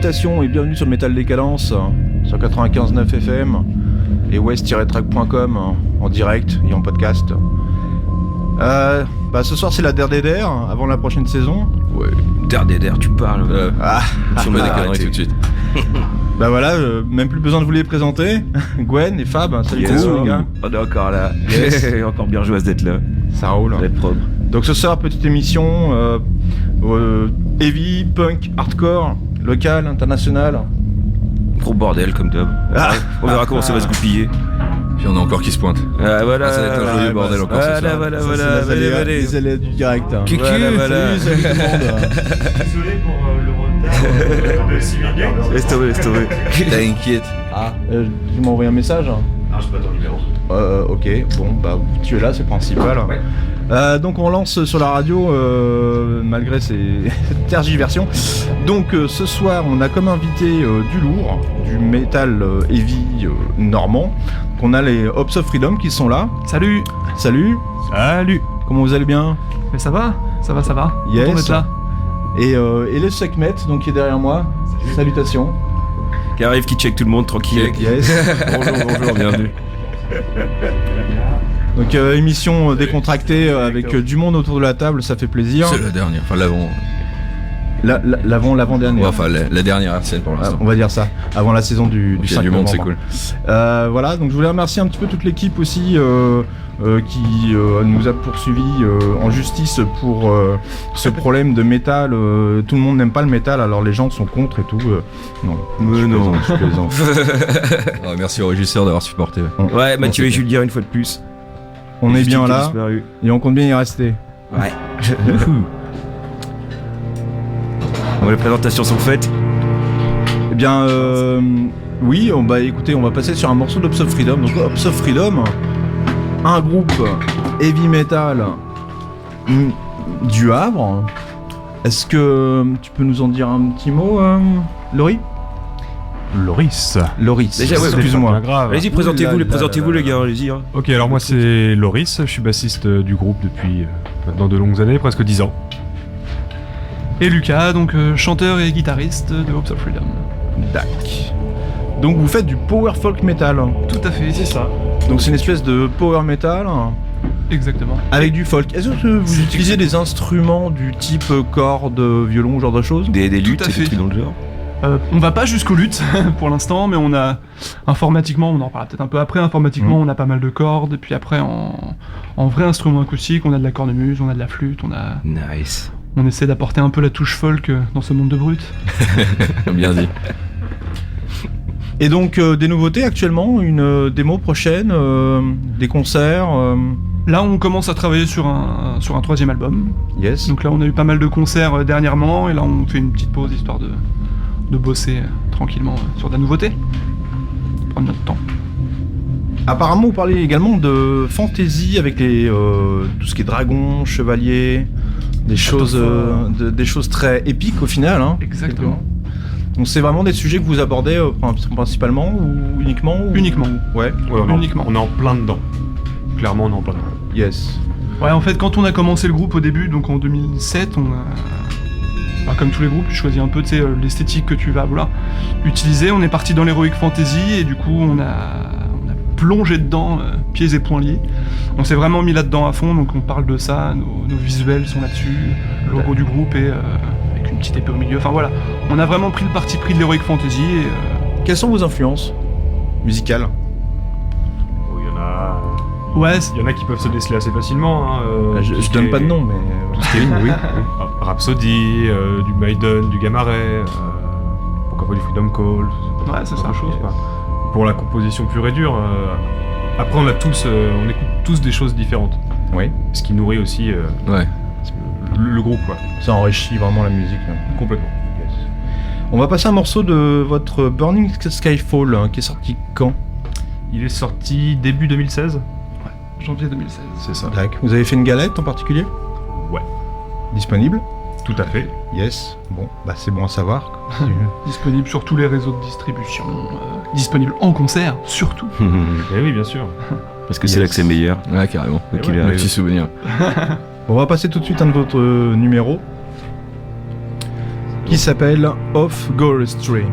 Salutations et bienvenue sur Metal Décadence sur 95.9 FM et west-track.com en direct et en podcast. Ce soir c'est la DRDR avant la prochaine saison. Ouais, DRDR tu parles. Je me déconnerai tout de suite. Bah voilà, même plus besoin de vous les présenter. Gwen et Fab, salutations les gars. On est encore là. Encore bien joyeuse d'être là. Ça roule. D'être propre. Donc ce soir, petite émission heavy, punk, hardcore, local, international. Gros bordel comme d'hab. On verra comment ça va se goupiller. Puis on a encore qui se pointe. Voilà. Ça va être un joyeux bordel encore ce soir. Voilà. Les élèves du direct. Hein. Cucu, Salut tout le monde. Désolé pour le retard de 6 minutes. Laisse tomber. T'inquiète. Tu m'as envoyé un message. Ah, je sais pas ton numéro. Ok, bon, bah tu es là, c'est le principal. Ouais. Donc on lance sur la radio malgré ces tergiversions. Donc ce soir on a comme invité du lourd, du metal heavy normand. On a les Hops of Freedom qui sont là. Salut. Salut. Comment vous allez bien? Mais ça va. Yes. Content d'être là. Et le Sekhmet donc qui est derrière moi. Salutations. Qui arrive, qui check tout le monde tranquille. Yes. Bonjour, bienvenue. Donc émission décontractée avec du monde autour de la table, ça fait plaisir. C'est la dernière, enfin l'avant. L'avant-dernière. Ouais, enfin la dernière scène pour l'instant. On va dire ça, avant la saison du 5 Il y a du monde, c'est novembre. cool. Voilà, donc je voulais remercier un petit peu toute l'équipe aussi qui nous a poursuivis en justice pour ce problème de métal. Tout le monde n'aime pas le métal, alors les gens sont contre et tout. Non, je plaisante. Merci au régisseur d'avoir supporté. Ouais, Mathieu et Julien une fois de plus. On est Justine bien qui a là disparu. et on compte bien y rester. Ouais. Bon, les présentations sont faites. Eh bien, oui, écoutez, on va passer sur un morceau d'Hops of Freedom. Donc, Hops of Freedom, un groupe heavy metal du Havre. Est-ce que tu peux nous en dire un petit mot, Laurie? Loris. Déjà, ouais, excuse-moi. Pas grave. Allez-y, présentez-vous les gars, allez-y. Hein. Ok, alors moi c'est Loris, je suis bassiste du groupe depuis maintenant de longues années, presque 10 ans. Et Lucas, donc chanteur et guitariste de Hops of Freedom. Dac. Donc, vous faites du power folk metal. Tout à fait, c'est ça. Donc, c'est une espèce de power metal Exactement. avec du folk. Est-ce que vous utilisez des instruments du type cordes, violon, ce genre de choses? Des luttes Tout à et fait. des trucs dans le genre. On va pas jusqu'aux luttes pour l'instant, mais on a informatiquement, on en parlera peut-être un peu après, informatiquement on a pas mal de cordes, et puis après en vrai instrument acoustique, on a de la cornemuse, on a de la flûte, Nice. on essaie d'apporter un peu la touche folk dans ce monde de brutes. Bien dit. Et donc, des nouveautés actuellement, une démo prochaine, des concerts. Là on commence à travailler sur un troisième album. Yes. Donc là on a eu pas mal de concerts dernièrement, et là on fait une petite pause histoire de bosser tranquillement sur de la nouveauté. Prendre notre temps. Apparemment, vous parlez également de fantasy avec tout ce qui est dragon, chevalier, des choses très épiques au final. Hein. Exactement. Donc c'est vraiment des sujets que vous abordez principalement ou uniquement Uniquement. Ouais. Ouais, Uniquement. on est en plein dedans. Clairement, on est en plein dedans. Yes. Ouais, en fait, quand on a commencé le groupe au début, donc en 2007, on a, comme tous les groupes, tu choisis un peu l'esthétique que tu vas vouloir utiliser. On est parti dans l'heroic fantasy et du coup, on a plongé dedans, pieds et poings liés. On s'est vraiment mis là-dedans à fond, donc on parle de ça, nos visuels sont là-dessus, le logo du groupe et avec une petite épée au milieu. Enfin voilà, on a vraiment pris le parti pris de l'heroic fantasy. Et, Quelles sont vos influences musicales? ouais, Il y en a qui peuvent se déceler assez facilement. Hein, Je donne pas de nom, mais Tout ce qui est, oui. Rhapsody, du Maiden, du Gamma Ray, pourquoi pas du Freedom Call, ouais, c'est ça. autre chose, quoi. Pour la composition pure et dure, après on écoute tous des choses différentes. oui, Ce qui nourrit aussi Ouais. le groupe, quoi. ça enrichit vraiment la musique. Là. Complètement. On va passer un morceau de votre Burning Skyfall qui est sorti quand? Il est sorti début 2016. Janvier 2016. C'est ça. Tac. Vous avez fait une galette en particulier? Ouais. Disponible? Tout à fait. Yes. Bon, bah c'est bon à savoir. Disponible sur tous les réseaux de distribution, disponible en concert, surtout. Eh oui, bien sûr. Parce que c'est là que c'est meilleur. Ouais, carrément. Donc il Le arrive. petit souvenir. On va passer tout de suite à notre numéro. qui s'appelle Off Gore Stream.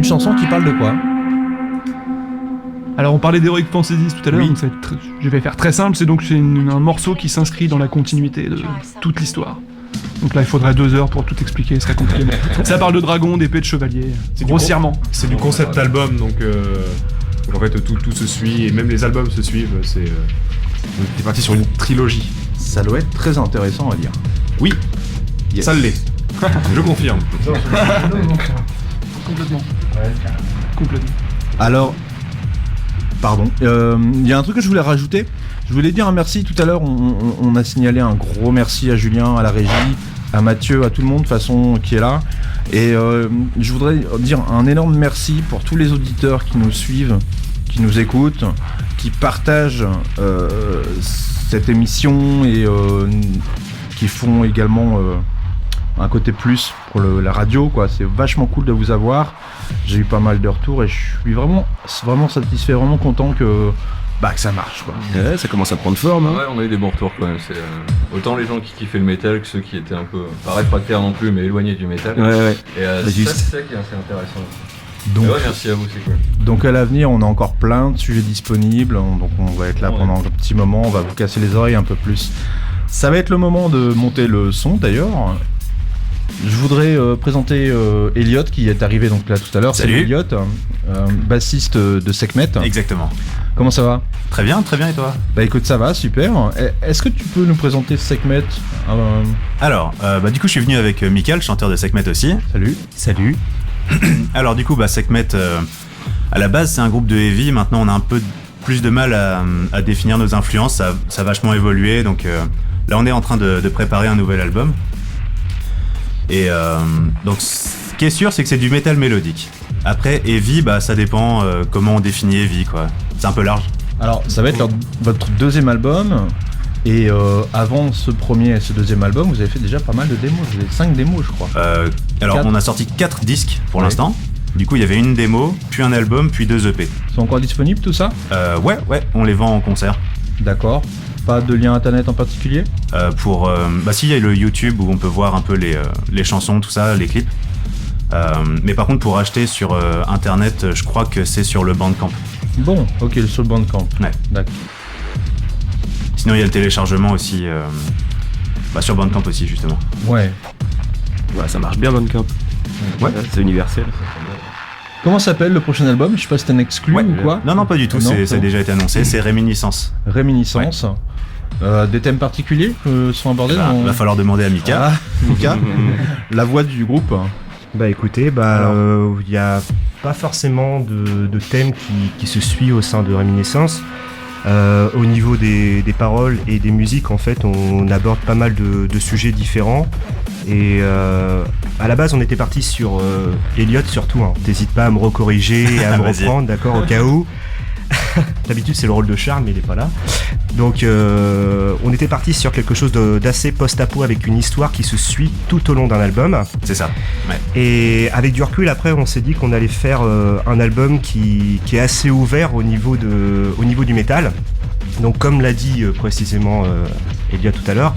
chanson qui parle de quoi? Alors on parlait d'Heroic Fantasy tout à l'heure, Oui. donc je vais faire très simple, c'est un morceau qui s'inscrit dans la continuité de toute l'histoire. Donc là il faudrait 2 heures pour tout expliquer, ce serait compliqué. Ça parle de dragons, d'épées, de chevaliers, C'est du grossièrement. C'est du concept album, donc en fait tout se suit, et même les albums se suivent. On est parti sur une trilogie. Ça doit être très intéressant à lire. Oui, Yes. ça l'est. Je confirme. Complètement. Complètement. Alors, pardon, il y a un truc que je voulais rajouter. Je voulais dire un merci. Tout à l'heure, on a signalé un gros merci à Julien, à la régie, à Mathieu, à tout le monde de façon qui est là. Et je voudrais dire un énorme merci pour tous les auditeurs qui nous suivent, qui nous écoutent, qui partagent cette émission et qui font également un côté plus pour la radio, quoi. C'est vachement cool de vous avoir. J'ai eu pas mal de retours et je suis vraiment satisfait, vraiment content que ça marche, quoi. Ouais, ça commence à prendre forme. Hein. Ouais, on a eu des bons retours quand même. C'est autant les gens qui kiffaient le métal que ceux qui étaient un peu, pas réfractaires non plus, mais éloignés du métal. Ouais. Et Bah, juste. ça, c'est ça qui est assez intéressant. Donc, Mais ouais, merci à vous, c'est cool. donc à l'avenir, on a encore plein de sujets disponibles. Donc on va être là pendant un petit moment. On va vous casser les oreilles un peu plus. Ça va être le moment de monter le son d'ailleurs. Je voudrais présenter Elliot qui est arrivé donc là tout à l'heure. Salut. Elliot, bassiste de Sekhmet. Exactement. Comment ça va? Très bien et toi? Bah écoute, ça va, super. Est-ce que tu peux nous présenter Sekhmet? Alors, du coup, je suis venu avec Michael, chanteur de Sekhmet aussi. Salut. Salut. Alors, du coup, Sekhmet, à la base, c'est un groupe de heavy. Maintenant, on a un peu plus de mal à définir nos influences. Ça a vachement évolué. Donc, là, on est en train de préparer un nouvel album. Et donc, ce qui est sûr, c'est que c'est du métal mélodique. Après, heavy, ça dépend comment on définit heavy, quoi. C'est un peu large. Alors, ça va être votre deuxième album. Et avant ce premier et ce deuxième album, vous avez fait déjà pas mal de démos. Vous avez 5 démos, je crois. Alors, 4. on a sorti 4 disques pour Ouais. l'instant. Du coup, il y avait une démo, puis un album, puis 2 EP. Ils sont encore disponibles, tout ça? Ouais, on les vend en concert. D'accord. Pas de lien internet en particulier? Si, il y a le YouTube où on peut voir un peu les chansons, tout ça, les clips. Mais par contre, pour acheter sur internet, je crois que c'est sur le Bandcamp. Bon, ok, sur le Bandcamp. Ouais. D'accord. Sinon, il y a le téléchargement aussi, sur Bandcamp aussi, justement. Ouais. Ouais, ça marche bien, Bandcamp. Ouais. C'est universel. Comment s'appelle le prochain album? Je sais pas si c'est un exclu Ouais. ou quoi? Non, pas du tout, Non, ça a déjà été annoncé, c'est Réminiscence. Réminiscence. Des thèmes particuliers sont abordés dans... Va falloir demander à Mika. Ah, Mika, la voix du groupe. Bah écoutez, il n'y a pas forcément de thème qui se suit au sein de Réminiscence. Au niveau des paroles et des musiques, en fait, on aborde pas mal de sujets différents. Et à la base, on était parti sur Elliot surtout. Hein. T'hésites pas à me recorriger et à me Vas-y. reprendre, d'accord, au cas où. D'habitude, c'est le rôle de Charles, mais il est pas là. Donc, on était parti sur quelque chose d'assez post-apo avec une histoire qui se suit tout au long d'un album. C'est ça. Ouais. Et avec du recul, après, on s'est dit qu'on allait faire un album qui est assez ouvert au niveau du métal. Donc, comme l'a dit précisément Elia tout à l'heure,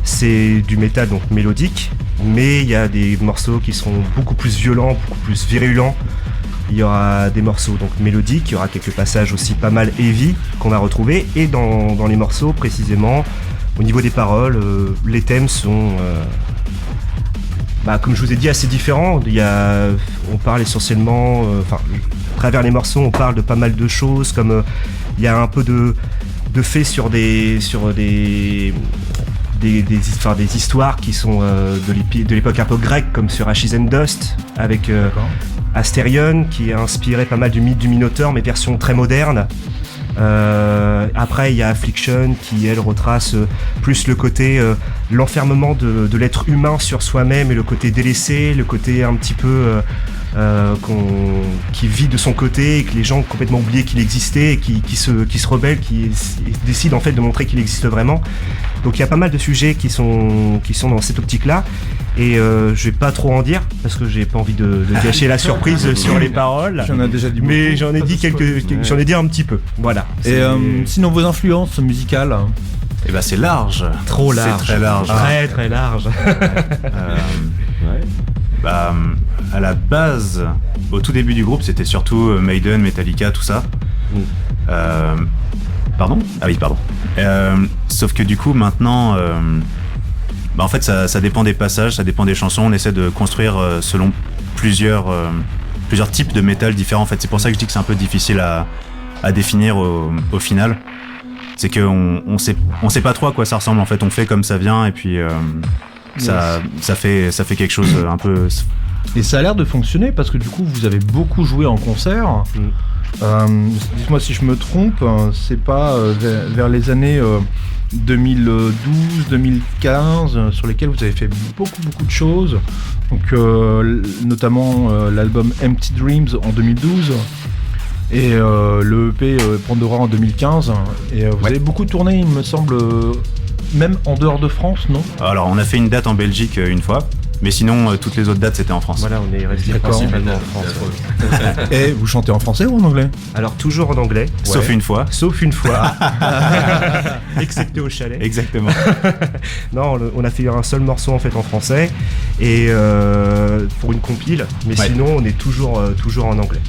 c'est du métal donc mélodique, mais il y a des morceaux qui seront beaucoup plus violents, beaucoup plus virulents. Il y aura des morceaux donc mélodiques, il y aura quelques passages aussi pas mal heavy qu'on va retrouver. Et dans les morceaux, précisément, au niveau des paroles, les thèmes sont... comme je vous ai dit, assez différents. On parle essentiellement, à travers les morceaux, on parle de pas mal de choses, comme il y a un peu de faits sur des histoires qui sont de l'époque un peu grecque, comme sur Ashes and Dust, avec Asterion, qui est inspiré pas mal du mythe du Minotaure, mais version très moderne. Après, il y a Affliction qui, elle, retrace plus le côté l'enfermement de l'être humain sur soi-même et le côté délaissé, le côté un petit peu qui vit de son côté et que les gens ont complètement oublié qu'il existait et qui se rebellent, qui décident en fait de montrer qu'il existe vraiment. Donc il y a pas mal de sujets qui sont dans cette optique-là. Et je vais pas trop en dire parce que j'ai pas envie de gâcher la surprise sur les paroles. J'en ai déjà dit beaucoup. Mais j'en ai dit j'en ai dit un petit peu. Voilà. Et sinon, vos influences musicales? Et c'est large. Trop large. C'est très large. Très très large. À la base, au tout début du groupe, c'était surtout Maiden, Metallica, tout ça. Pardon ? Ah oui, pardon. Sauf que du coup, maintenant, en fait, ça dépend des passages, ça dépend des chansons. On essaie de construire selon plusieurs types de métal différents. En fait, c'est pour ça que je dis que c'est un peu difficile à définir au final. C'est qu'on sait pas trop à quoi ça ressemble. En fait, on fait comme ça vient et puis ça fait quelque chose un peu. Et ça a l'air de fonctionner parce que du coup vous avez beaucoup joué en concert. Dites-moi si je me trompe, c'est pas vers les années 2012-2015 sur lesquelles vous avez fait beaucoup de choses. Donc notamment l'album Empty Dreams en 2012 et le EP Pandora en 2015. Et vous avez beaucoup tourné, il me semble, même en dehors de France, non ? Alors on a fait une date en Belgique une fois. Mais sinon, toutes les autres dates, c'était en France. Voilà, on est resté principalement en France. Et vous chantez en français ou en anglais ? Alors, toujours en anglais. Sauf une fois. Sauf une fois. Excepté au chalet. Exactement. Non, on a fait un seul morceau en fait en français. Et pour une compile. Mais sinon, on est toujours en anglais.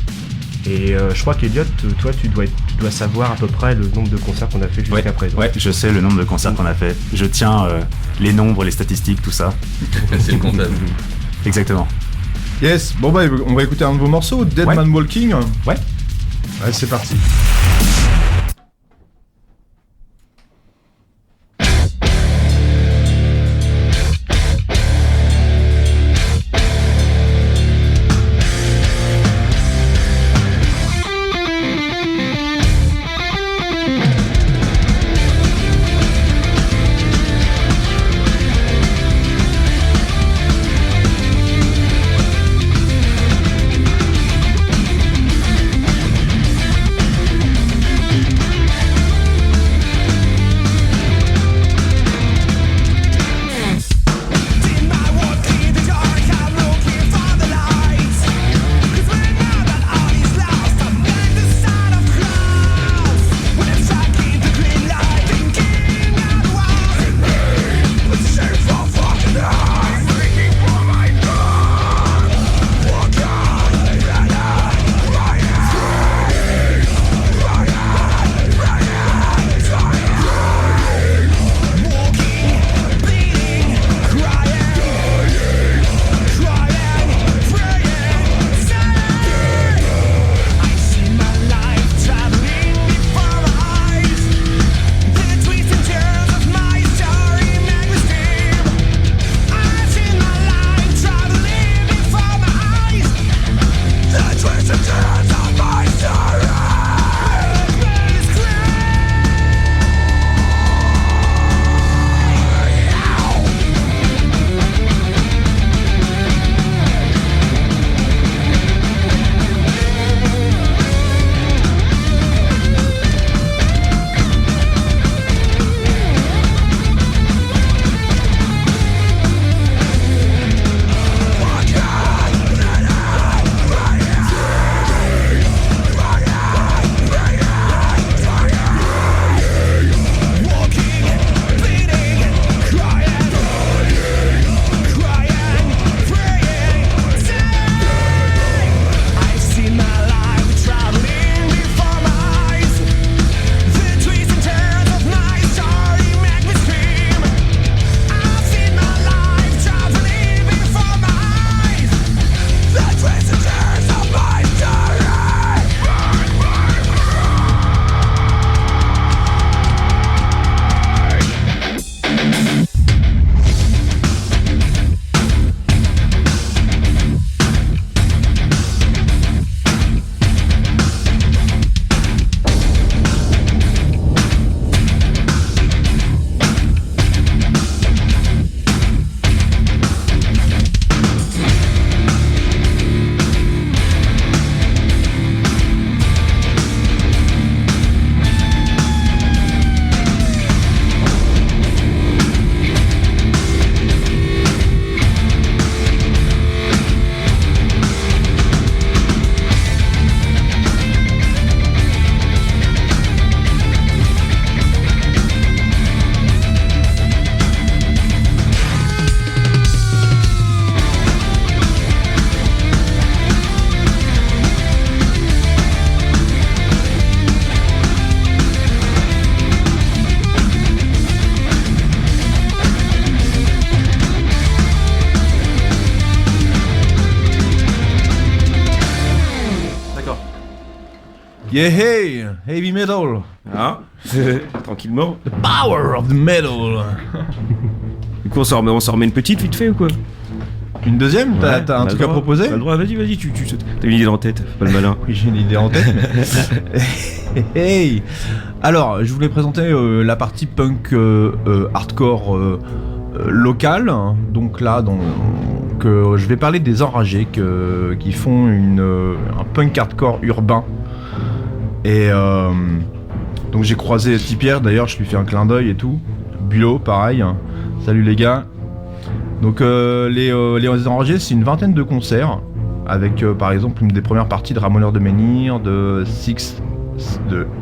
Et je crois qu'Eliott, toi, tu dois savoir à peu près le nombre de concerts qu'on a fait jusqu'à présent. Ouais, je sais le nombre de concerts qu'on a fait. Je tiens les nombres, les statistiques, tout ça. C'est le comptable. Exactement. Yes, bon bah on va écouter un de vos morceaux, Dead Man Walking. Ouais. Ouais, c'est parti. Yeah, hey, heavy metal. Hein Tranquillement. The power of the metal. Du coup, on s'en remet une petite vite fait ou quoi? Une deuxième? T'as un le truc à droit. proposer? T'as le droit, vas-y, tu t'as une idée en tête, pas le malin. Oui, j'ai une idée en tête. Hey. Alors, je voulais présenter la partie punk hardcore locale. Donc là, je vais parler des Enragés qui font un punk hardcore urbain. Et donc j'ai croisé Tipierre, d'ailleurs, je lui fais un clin d'œil et tout. Bulot, pareil. Salut les gars. Donc les Enragés, c'est une vingtaine de concerts avec par exemple une des premières parties de Ramoneur de Menhir, de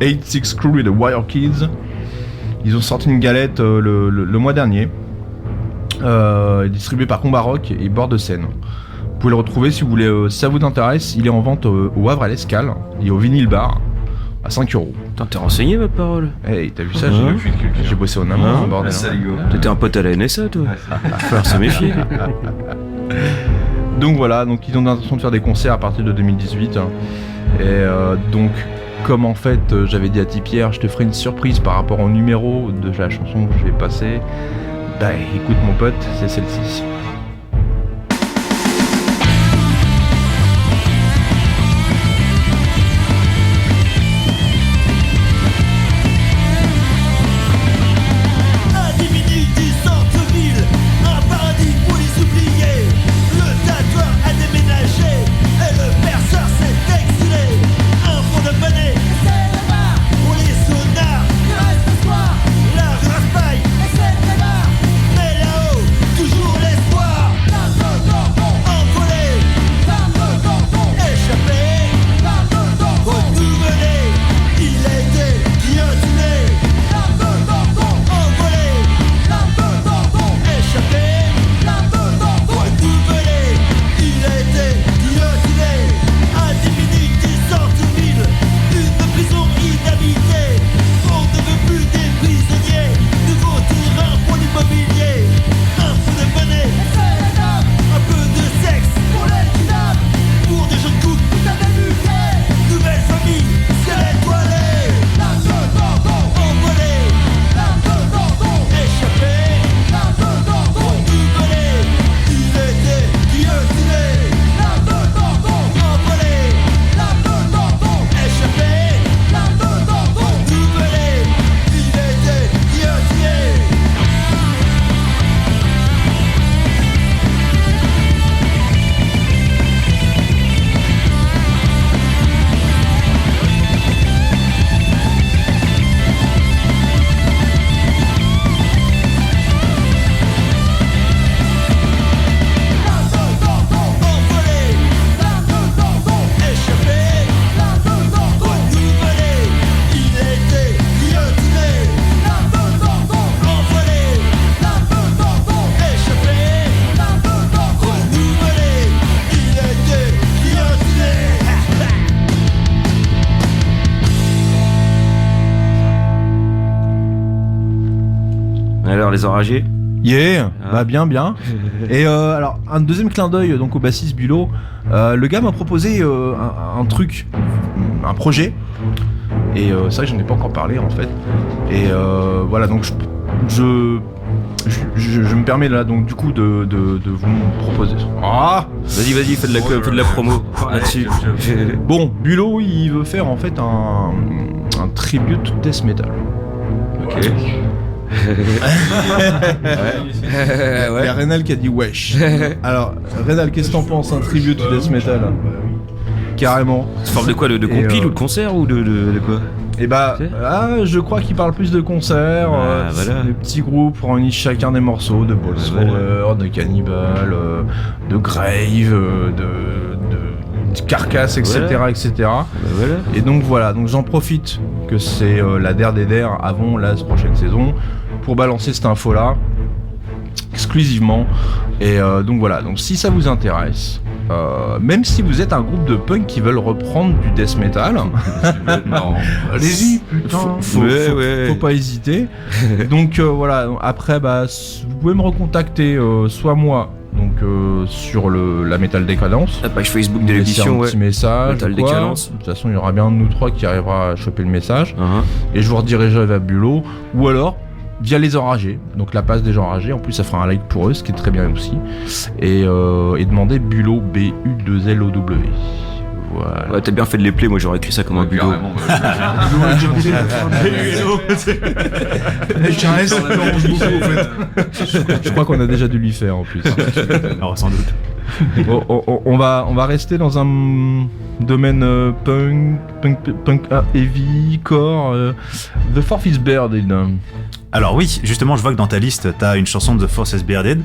8-6 Crew et de Wire Kids. Ils ont sorti une galette le mois dernier, distribuée par Combat Rock et Bord de Seine. Vous pouvez le retrouver si vous voulez, si ça vous intéresse. Il est en vente au Havre à l'Escale et au Vinyle Bar à 5€. Putain, t'es renseigné, ma parole. Hey, t'as vu ça? Ouais. J'ai bossé en amont, bordel. T'étais un pote à la NSA, toi. Faut se méfier. Donc voilà, donc ils ont l'intention de faire des concerts à partir de 2018. Et donc, comme en fait j'avais dit à Tipierre, je te ferai une surprise par rapport au numéro de la chanson que je vais passer. Bah écoute mon pote, c'est celle-ci. Toujours l'espoir. Alors, les enragés? Yeah, bah bien. Et alors, un deuxième clin d'œil donc au bassiste Bulot. Le gars m'a proposé un truc, un projet. Et c'est vrai que j'en ai pas encore parlé en fait. Et voilà, donc je me permets là donc du coup de vous proposer. Ah, Vas-y, fais de la promo là-dessus. bon, Bulot il veut faire en fait un tribute death metal. Ok. Il y a Rénal qui a dit wesh. Alors, Rénal, qu'est-ce que t'en penses, un tribute death metal? Carrément. C'est forme de quoi? De compil ou de concert ou de quoi? Et bah, je crois qu'il parle plus de concerts, voilà. de petits groupes réunissent chacun des morceaux de Ballspower, de Cannibal, de Grave, de Carcass, etc. Voilà. etc. Voilà. Et donc voilà, donc j'en profite que c'est la der des der avant la prochaine saison pour balancer cette info là exclusivement. Et donc voilà, donc si ça vous intéresse, même si vous êtes un groupe de punk qui veulent reprendre du death metal, allez-y, putain, faut pas hésiter. Donc voilà, après bah vous pouvez me recontacter soit moi, donc sur la Metal Décadence. La page Facebook Vous de laissez l'émission, un ouais. petit message. Metal ou quoi. Décadence. De toute façon, il y aura bien un de nous trois qui arrivera à choper le message. Uh-huh. Et je vous redirigerai vers Bulot. Ou alors, via les enragés. Donc la passe des enragés. En plus, ça fera un like pour eux, ce qui est très bien aussi. Et demander Bulot, B-U-2-L-O-W. Voilà. Ouais, t'as bien fait de les play, moi j'aurais écrit ça comme un bulot. Carrément, Avec un S, ça m'arrange beaucoup en fait. Je crois qu'on a déjà dû lui faire en plus. Alors sans doute. on va rester dans un domaine punk, heavy, core. The Fourth is Bearded. Alors oui, justement, je vois que dans ta liste, t'as une chanson de The Fourth is Bearded.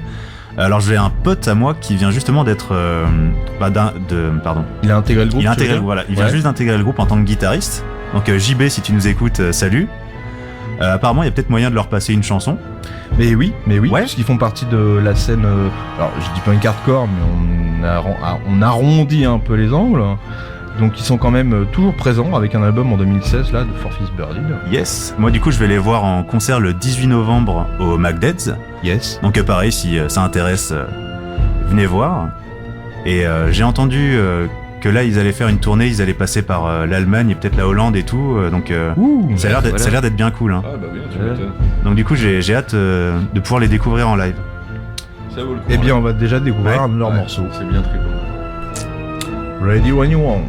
Alors j'ai un pote à moi qui vient justement d'être... pardon. Il a intégré le groupe. Il a intégré, voilà, il vient juste d'intégrer le groupe en tant que guitariste. Donc JB, si tu nous écoutes, salut. Apparemment, il y a peut-être moyen de leur passer une chanson. Mais oui, Ouais. parce qu'ils font partie de la scène. Alors, je dis punk hardcore, mais on arrondit un peu les angles. Donc, ils sont quand même toujours présents avec un album en 2016 là de Fourth is Bearded. Yes. Moi, du coup, je vais les voir en concert le 18 novembre au McDead's. Yes. Donc, pareil, si ça intéresse, venez voir. Et j'ai entendu que là, ils allaient faire une tournée, ils allaient passer par l'Allemagne et peut-être la Hollande et tout. Donc, ça a l'air d'être bien cool. Hein. Ah bah oui, tu m'étonnes. Donc, du coup, j'ai hâte de pouvoir les découvrir en live. Ça vaut le coup. Eh bien, on va déjà découvrir un de leurs Ouais, morceaux. C'est bien très cool. Ready when you want.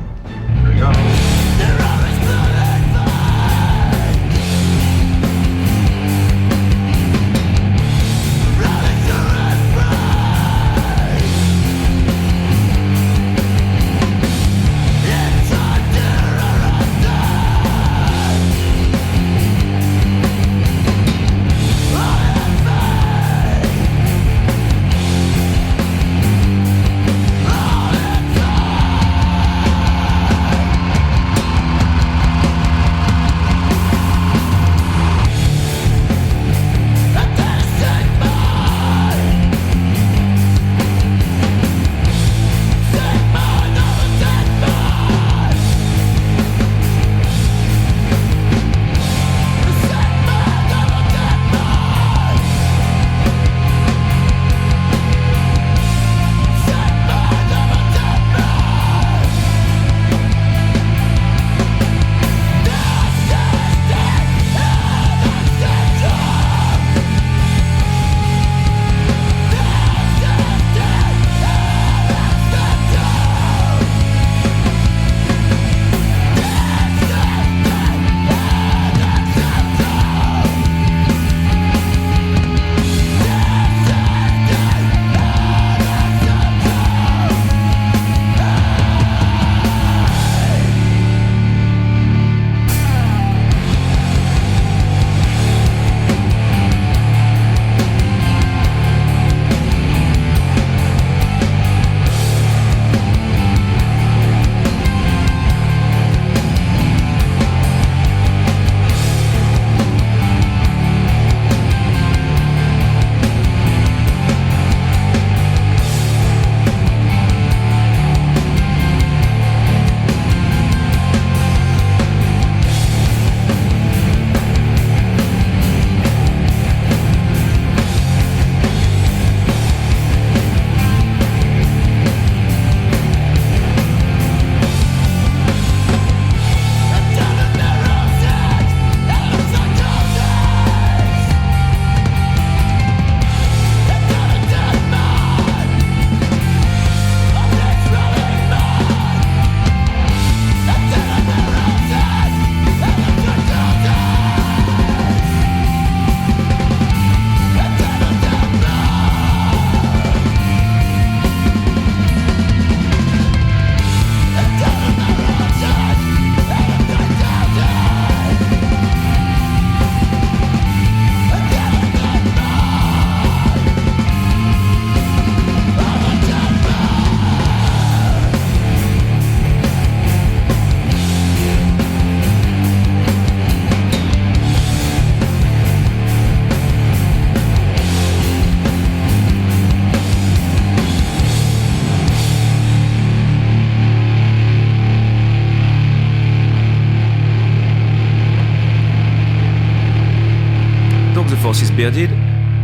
Force is Bearded.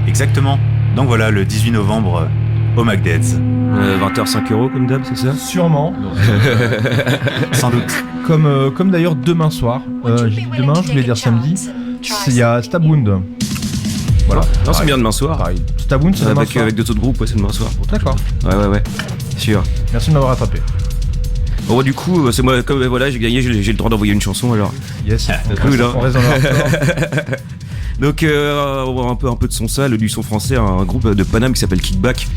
Exactement. Donc voilà, le 18 novembre au McDead's. 20h, 5 € comme d'hab, c'est ça? Sûrement. Sans doute. Comme d'ailleurs demain soir. J'ai dit demain, je voulais dire samedi. Il y a Stabwound. Voilà. Non, c'est bien demain soir. Pareil. Stabwound, c'est demain soir. Avec d'autres groupes, ouais, c'est demain soir. D'accord. Ouais. Sûr. Merci de m'avoir rattrapé. Bon, du coup, c'est moi, comme voilà, j'ai gagné, j'ai le droit d'envoyer une chanson alors. Yes. Cool, hein. On reste dans le hardcore. Donc, on va un peu de son sale, du son français, un groupe de Paname qui s'appelle Kickback,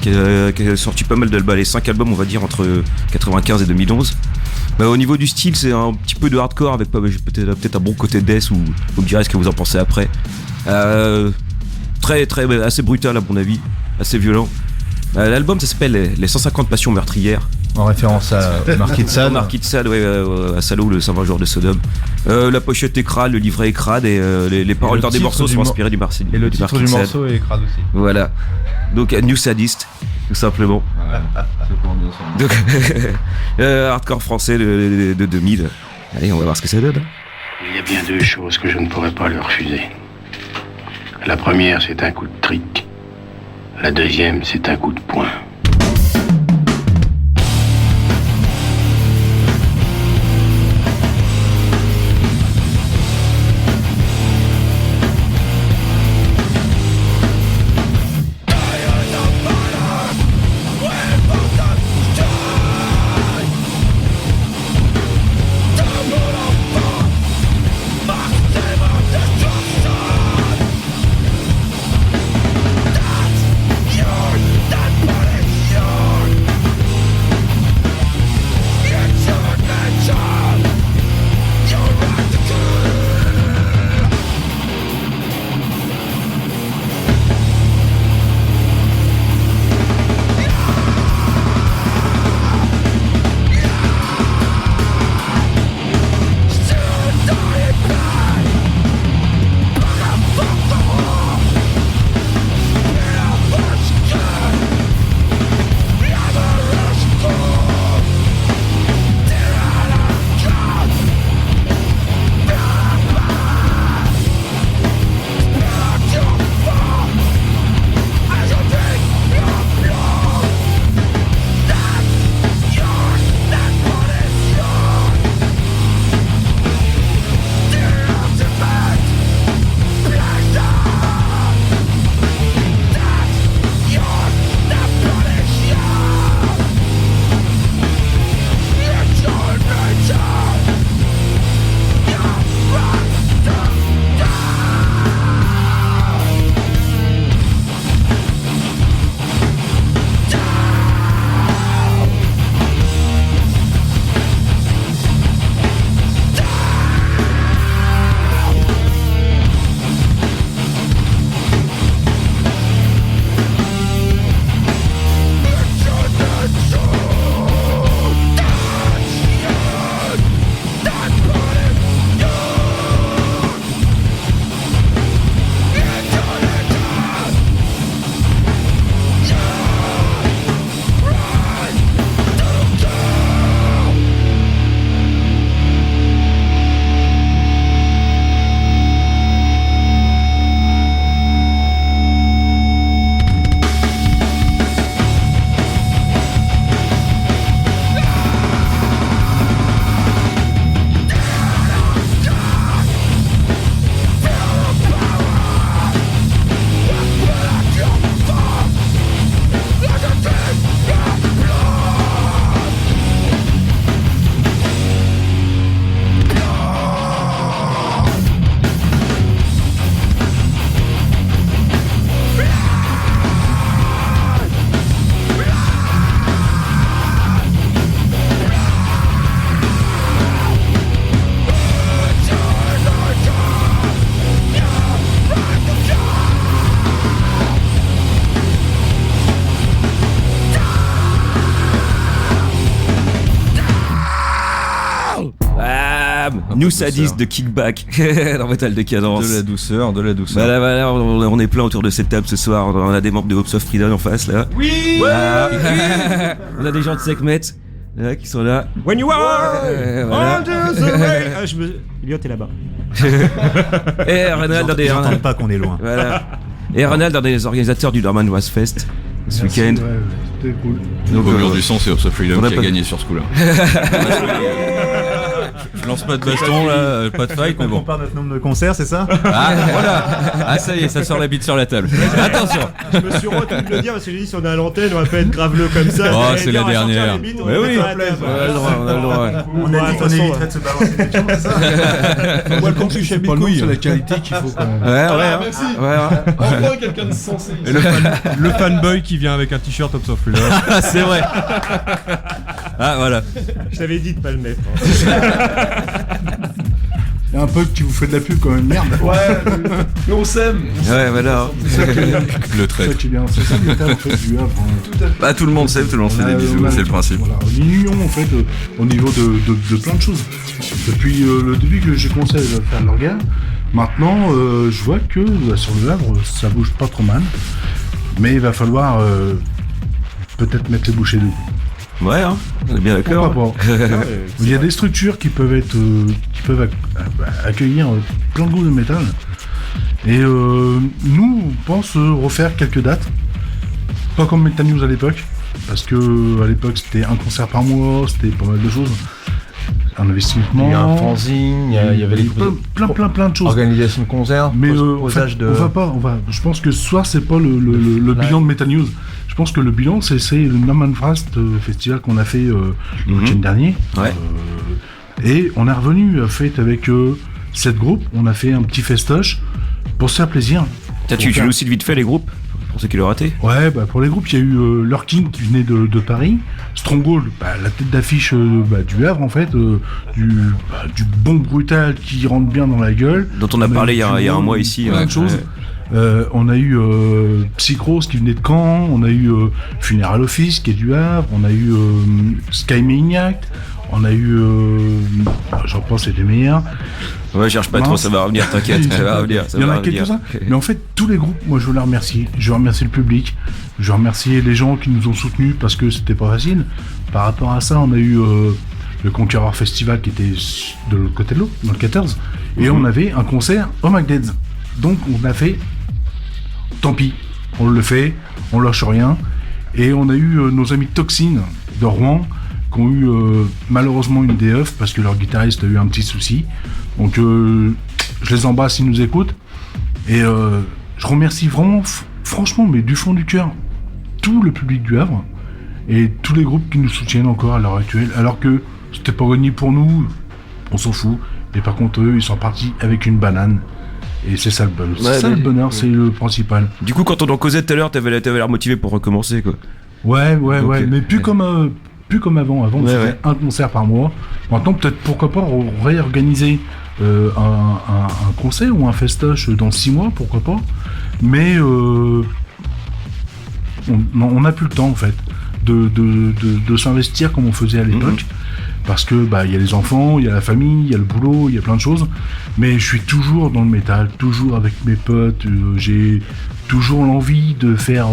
qui a sorti pas mal d'albums, les 5 albums, on va dire, entre 95 et 2011. Au niveau du style, c'est un petit peu de hardcore avec peut-être un bon côté death, ou vous me direz ce que vous en pensez après. Assez brutal à mon avis, assez violent. L'album, ça s'appelle Les 150 passions meurtrières. En référence à Marquis de Sade. Marquis de Sade, ouais, à Salaud, le 120 jours de Sodome. La pochette est crade, le livret est crade, et les paroles dans des morceaux sont inspirées du Marquis de Sade. Et le titre du morceau est crade aussi. Voilà. Donc, New Sadist, tout simplement. C'est pour bien ça. Donc, hardcore français de 2000. Allez, on va voir ce que ça donne. Il y a bien 2 choses que je ne pourrais pas lui refuser. La première, c'est un coup de trick. La deuxième, c'est un coup de poing. New Sadist de Kickback dans Metal Décadence. De la douceur. Voilà, on est plein autour de cette table ce soir. On a des membres de Hopes of Freedom en face là. Oui, voilà. On a des gens de Sekhmet qui sont là. When you are voilà. under the rain. Elliot est là-bas. Et Ronald, Ils n'entendent pas qu'on est loin. Voilà. Et Ronald, un des organisateurs du Norman Was Fest. ce Merci, week-end. ouais, c'était cool. Donc, Au mur du son, c'est House of Freedom on a qui a pas- gagné sur ce coup-là. Je lance pas de baston là, pas de fight, mais On bon. compare notre nombre de concerts, c'est ça? Ah voilà. Ah ça y est, ça sort la bite sur la table. Attention. Je me suis retenu de le dire parce que j'ai dit si on est à l'antenne, on va pas être graveleux comme ça. Oh, Vous allez c'est dire, la on va sortir dernière. les bites, on Mais va oui. mettre sur la table. On a le droit, on a le droit. On Ouais, a de dit toute qu'on façon, éviterait de se balancer des pions, c'est ça? Moi, quand tu sais pas le nom, c'est la qualité qu'il faut quand même. Ouais. Merci. Ouais. Enfin, quelqu'un de sensé. Et le fanboy qui vient avec un t-shirt House of Freedom. Ah c'est vrai. Ah voilà. Je t'avais dit de pas le mettre. Il y a un pote qui vous fait de la pub quand même, merde. Ouais, mais on s'aime. Ouais, voilà. C'est ça qui est bien. Le C'est trait. ça qui est bien. C'est ça le métal en fait du Havre. Hein. Bah, tout le monde sait, tout le monde fait des bisous, On a- c'est le principe. Voilà, une union en fait au niveau de plein de choses. Depuis le début que j'ai commencé à faire l'organe, maintenant je vois que sur le Havre ça bouge pas trop mal. Mais il va falloir peut-être mettre les bouchées debout. Ouais, hein, on est bien d'accord. Pourquoi pas. Il y a des structures qui peuvent être, accueillir plein de groupes de métal. Et nous, on pense refaire quelques dates. Pas comme Metal News à l'époque, parce que à l'époque c'était un concert par mois, c'était pas mal de choses. Un investissement. Il y a un fanzine, il y avait les plein de choses. organisation de concerts, Mais en fait, posage de... je pense que ce soir c'est pas le bilan de Metal News. Je pense que le bilan c'est le Norman Frost festival qu'on a fait le week-end dernier. Ouais. Et on est revenu fait avec 7 groupes, on a fait un petit festoche pour se faire plaisir. Tu nous cites vite fait les groupes, pour ceux qui l'ont raté. Ouais, bah pour les groupes, il y a eu Lurking qui venait de Paris, Stronghold, la tête d'affiche du Havre en fait, du bon brutal qui rentre bien dans la gueule. Dont on a parlé il y a un mois ici. ici. Plein de choses. On a eu Psychros qui venait de Caen, on a eu Funeral Office qui est du Havre, on a eu Sky Maniac, on a eu... j'en pense c'est des meilleurs. Ouais, cherche pas trop, ça va revenir, t'inquiète, ça va revenir. Il y en a quelques-uns. Mais en fait, tous les groupes, moi je veux les remercier. Je veux remercier le public, je veux remercier les gens qui nous ont soutenus parce que c'était pas facile. Par rapport à ça, on a eu le Conqueror Festival qui était de l'autre côté de l'eau, dans le 14. Et on avait un concert au McDead's. Donc on a fait, tant pis, on le fait, on lâche rien. Et on a eu nos amis Toxin de Rouen qui ont eu malheureusement une DF parce que leur guitariste a eu un petit souci. Donc je les embrasse s'ils nous écoutent. Et je remercie vraiment, franchement, mais du fond du cœur, tout le public du Havre et tous les groupes qui nous soutiennent encore à l'heure actuelle. Alors que c'était pas gagné pour nous, on s'en fout. Et par contre, eux, ils sont partis avec une banane. Et c'est ça le bonheur. Ouais, C'est ça mais- le bonheur, c'est le principal. Du coup, quand on en causait tout à l'heure, t'avais l'air motivé pour recommencer, quoi. Ouais, Ok. mais plus comme avant. Avant, on Ouais, faisait ouais. un concert par mois. Maintenant, peut-être pourquoi pas réorganiser un concert ou un festoche dans 6 mois, pourquoi pas. Mais on n'a plus le temps en fait de s'investir comme on faisait à l'époque. Parce que il y a les enfants, il y a la famille, il y a le boulot, il y a plein de choses. Mais je suis toujours dans le métal, toujours avec mes potes. J'ai toujours l'envie de faire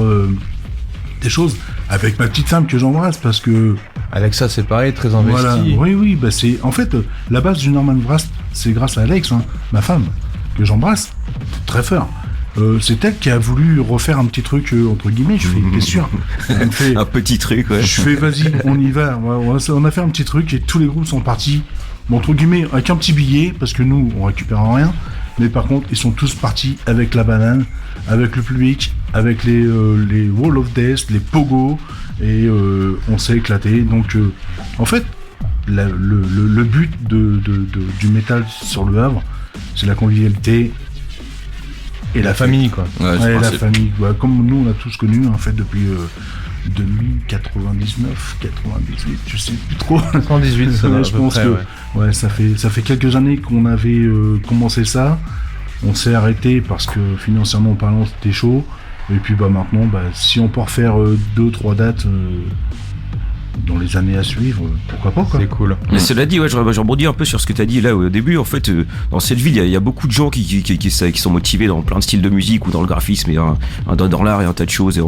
des choses avec ma petite femme que j'embrasse parce que Alexa, c'est pareil, très investi. voilà, oui, c'est en fait la base du Norman Frost, c'est grâce à Alex, ma femme, que j'embrasse très fort. C'est elle qui a voulu refaire un petit truc entre guillemets. Je fais, bien sûr. Elle me fait, Un petit truc, ouais. je fais, vas-y, on y va. On a fait un petit truc et tous les groupes sont partis. Bon, entre guillemets, avec un petit billet parce que nous, on récupère rien. Mais par contre, ils sont tous partis avec la banane, avec le public, avec les Wall of Death, les Pogo, et on s'est éclaté. Donc, en fait, le but du métal sur le Havre, c'est la convivialité et la famille, quoi. Ouais, c'est Ouais, la principe. famille, quoi. Comme nous, on a tous connu, en fait, depuis 2099, 98, je sais plus trop. 118, ça va, Ouais, à je peu pense près, que ouais. ça fait quelques années qu'on avait commencé ça. On s'est arrêté parce que financièrement parlant c'était chaud. Et puis maintenant, si on peut refaire 2-3 dates dans les années à suivre, pourquoi pas, quoi. C'est cool. Mais cela dit, ouais, je rebondis un peu sur ce que tu as dit là au début. En fait, dans cette ville, il y a beaucoup de gens qui sont motivés dans plein de styles de musique ou dans le graphisme et dans l'art et un tas de choses. Et,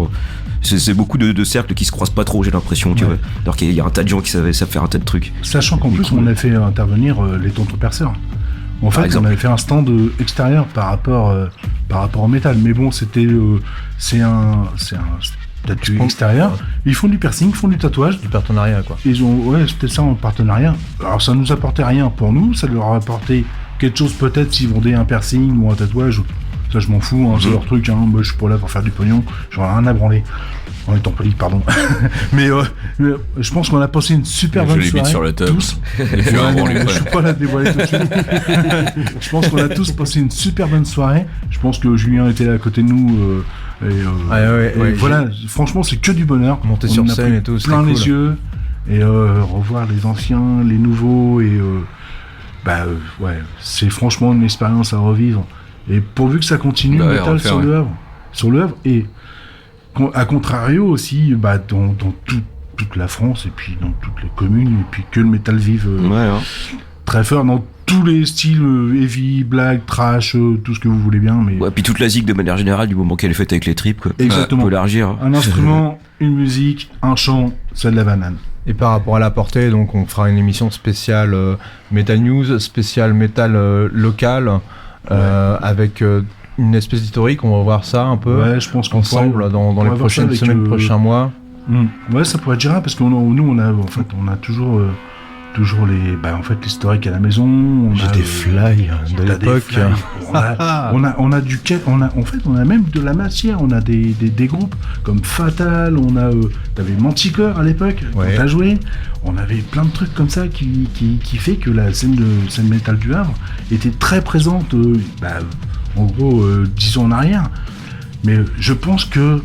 c'est beaucoup de cercles qui se croisent pas trop, j'ai l'impression, tu vois. Alors qu'il y a un tas de gens qui savent faire un tas de trucs. Sachant qu'en plus, on a fait intervenir les tontons perceurs. En fait, exemple. on avait fait un stand extérieur par rapport au métal. Mais bon, c'était c'est un tattoo extérieur. Ils font du piercing, ils font du tatouage. Du partenariat, quoi. Ouais, c'était ça en partenariat. Alors ça nous apportait rien pour nous, ça leur apportait quelque chose peut-être s'ils vendaient un piercing ou un tatouage. Ça je m'en fous, c'est leur truc. Moi je suis pas là pour faire du pognon, j'en ai rien à branler. En étant poli, pardon. mais je pense qu'on a passé une super bonne soirée. Sur le top. Tous. Je suis pas là de dévoiler tout de suite. Je pense qu'on a tous passé une super bonne soirée. Je pense que Julien était là à côté de nous. Voilà, franchement, c'est que du bonheur. Monter sur scène et tout, c'est plein cool. les yeux. Et revoir les anciens, les nouveaux. Et c'est franchement une expérience à revivre. Et pourvu que ça continue, le métal sur le Havre. Et à contrario aussi, dans toute la France et puis dans toutes les communes, et puis que le métal vive très fort dans tous les styles, heavy, black, trash, tout ce que vous voulez bien. Mais puis toute la zig de manière générale, du moment qu'elle est faite avec les tripes, quoi. Exactement. On peut élargir. Un instrument, une musique, un chant, c'est de la banane. Et par rapport à la portée, donc on fera une émission spéciale Metal News, spéciale Metal local, avec une espèce d'historique. On va voir ça un peu ensemble dans les prochaines semaines, prochains mois. Ouais, ça pourrait être gérable parce que nous on a toujours l'historique à la maison. J'ai des fly de l'époque. On a même de la matière. On a des groupes comme Fatal. T'avais Manticore à l'époque quand t'as joué. On avait plein de trucs comme ça qui fait que la scène métal du Havre était très présente. En gros, 10 ans en arrière. Mais je pense que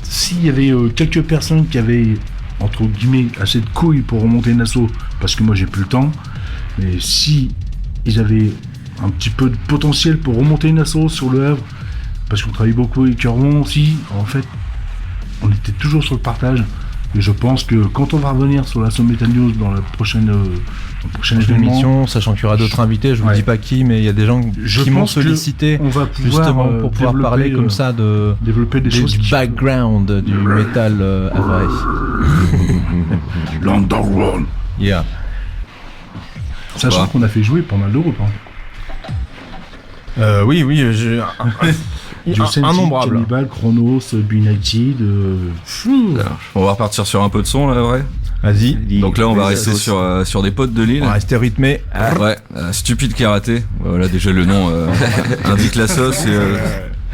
s'il y avait quelques personnes qui avaient, entre guillemets, assez de couilles pour remonter une asso, parce que moi j'ai plus le temps, mais si ils avaient un petit peu de potentiel pour remonter une asso sur le Havre, parce qu'on travaille beaucoup avec Cœurmont aussi, en fait, on était toujours sur le partage. Et je pense que quand on va revenir sur la Metal News dans la prochaine émission, sachant qu'il y aura d'autres invités, je vous dis pas qui, mais il y a des gens qui m'ont sollicité justement pour pouvoir parler comme ça de développer des choses du background du métal havrais. L'Underworld. Yeah. Sachant qu'on a fait jouer pas mal de groupes. Oui, j'ai innombrable. Cannibal, Chronos, B-United. On va repartir sur un peu de son là, ouais. Vas-y. Donc là, on va rester sur des potes de Lille. On va rester rythmé. Stupide Karaté. Voilà, déjà le nom indique la sauce.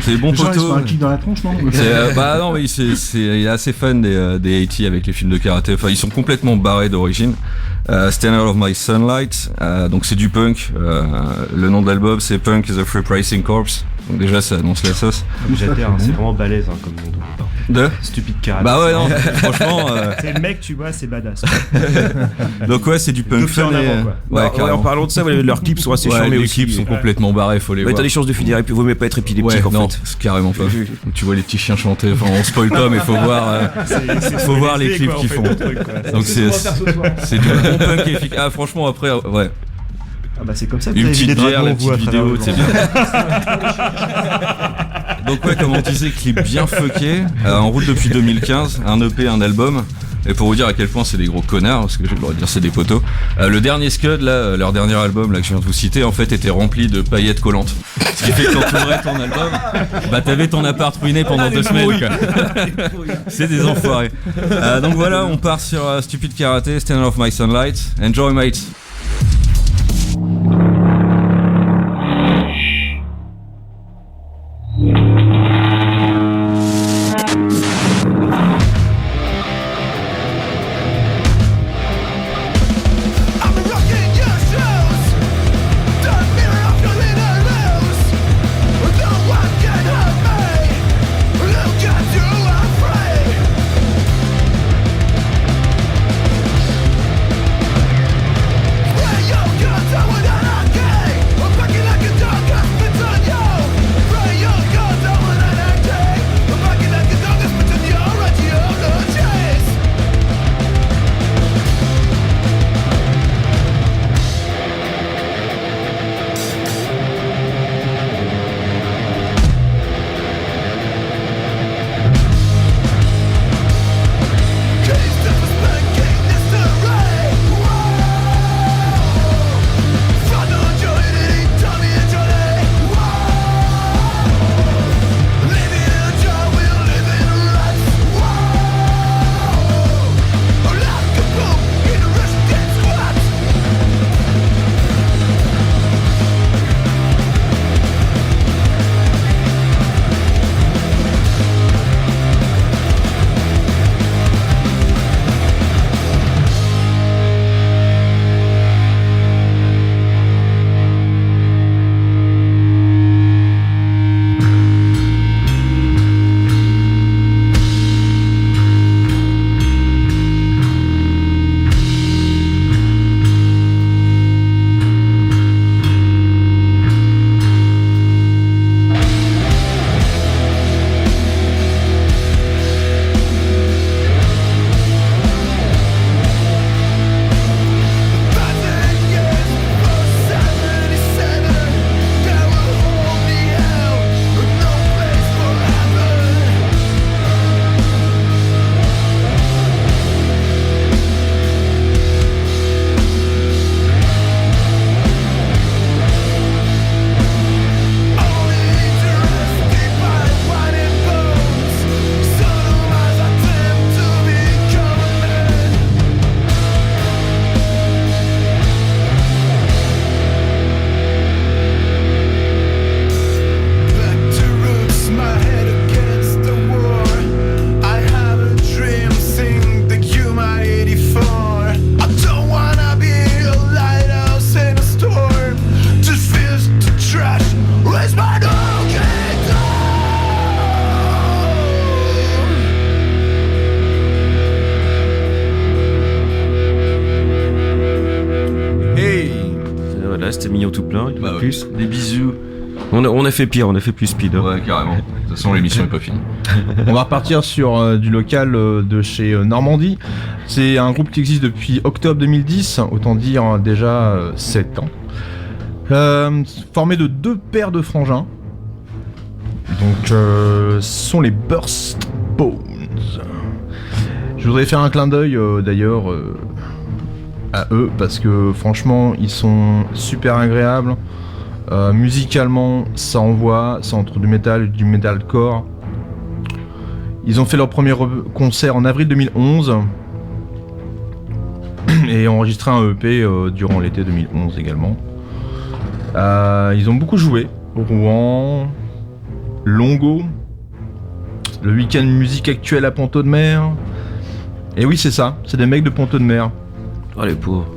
C'est bon poteau. Un kick dans la tronche, non? Non, mais il est assez fan des 80 avec les films de karaté. Enfin, ils sont complètement barrés d'origine. Stand Out of My Sunlight, donc c'est du punk. Le nom de l'album c'est Punk is a Free Pricing Corps. Donc déjà ça annonce la sauce. J'adhère, c'est vraiment balèze comme nom de Stupide Karaté. Bah ouais, non, franchement. C'est le mec, tu vois, c'est badass. Donc ouais, c'est du punk fun. En parlant de ça, leurs clips sont assez charmés les aussi. Les clips sont complètement barrés, faut les voir. T'as des chances de finir et puis vaut mieux pas être épileptique en fait. C'est carrément pas. Tu vois les petits chiens chanter, enfin on spoil pas, mais faut voir les clips qu'ils font. Donc c'est du bon punk efficace. Ah franchement après, ouais. Ah bah c'est comme ça que une petite bière, la vous petite vidéo, c'est bien. Donc ouais, comme on disait, clip bien fucké, en route depuis 2015, un EP, un album. Et pour vous dire à quel point c'est des gros connards, parce que j'ai le droit de dire c'est des poteaux. Le dernier Scud, là, leur dernier album là que je viens de vous citer, en fait était rempli de paillettes collantes. Ce qui fait que quand tu ouvrais ton album, t'avais ton appart ruiné pendant 2 semaines. Quoi. C'est des enfoirés. Donc voilà, on part sur Stupid Karaté, Stand Off My Sunlight. Enjoy mate. s'est mignon tout plein, Bah ouais. plus. Des bisous. On a fait pire, on a fait plus speed. Hein. Ouais, carrément. De toute façon, l'émission est pas finie. On va repartir sur du local de chez Normandie. C'est un groupe qui existe depuis octobre 2010, autant dire déjà 7 ans. Formé de 2 paires de frangins. Donc, ce sont les Burst Bones. Je voudrais faire un clin d'œil d'ailleurs à eux parce que franchement, ils sont super agréables. Musicalement, ça envoie, c'est entre du métal et du metalcore. Ils ont fait leur premier concert en avril 2011 et enregistré un EP durant l'été 2011 également. Ils ont beaucoup joué au Rouen, Longo, le week-end musique actuelle à Ponto-de-Mer. Et oui, c'est ça, c'est des mecs de Ponto-de-Mer. Oh les pauvres.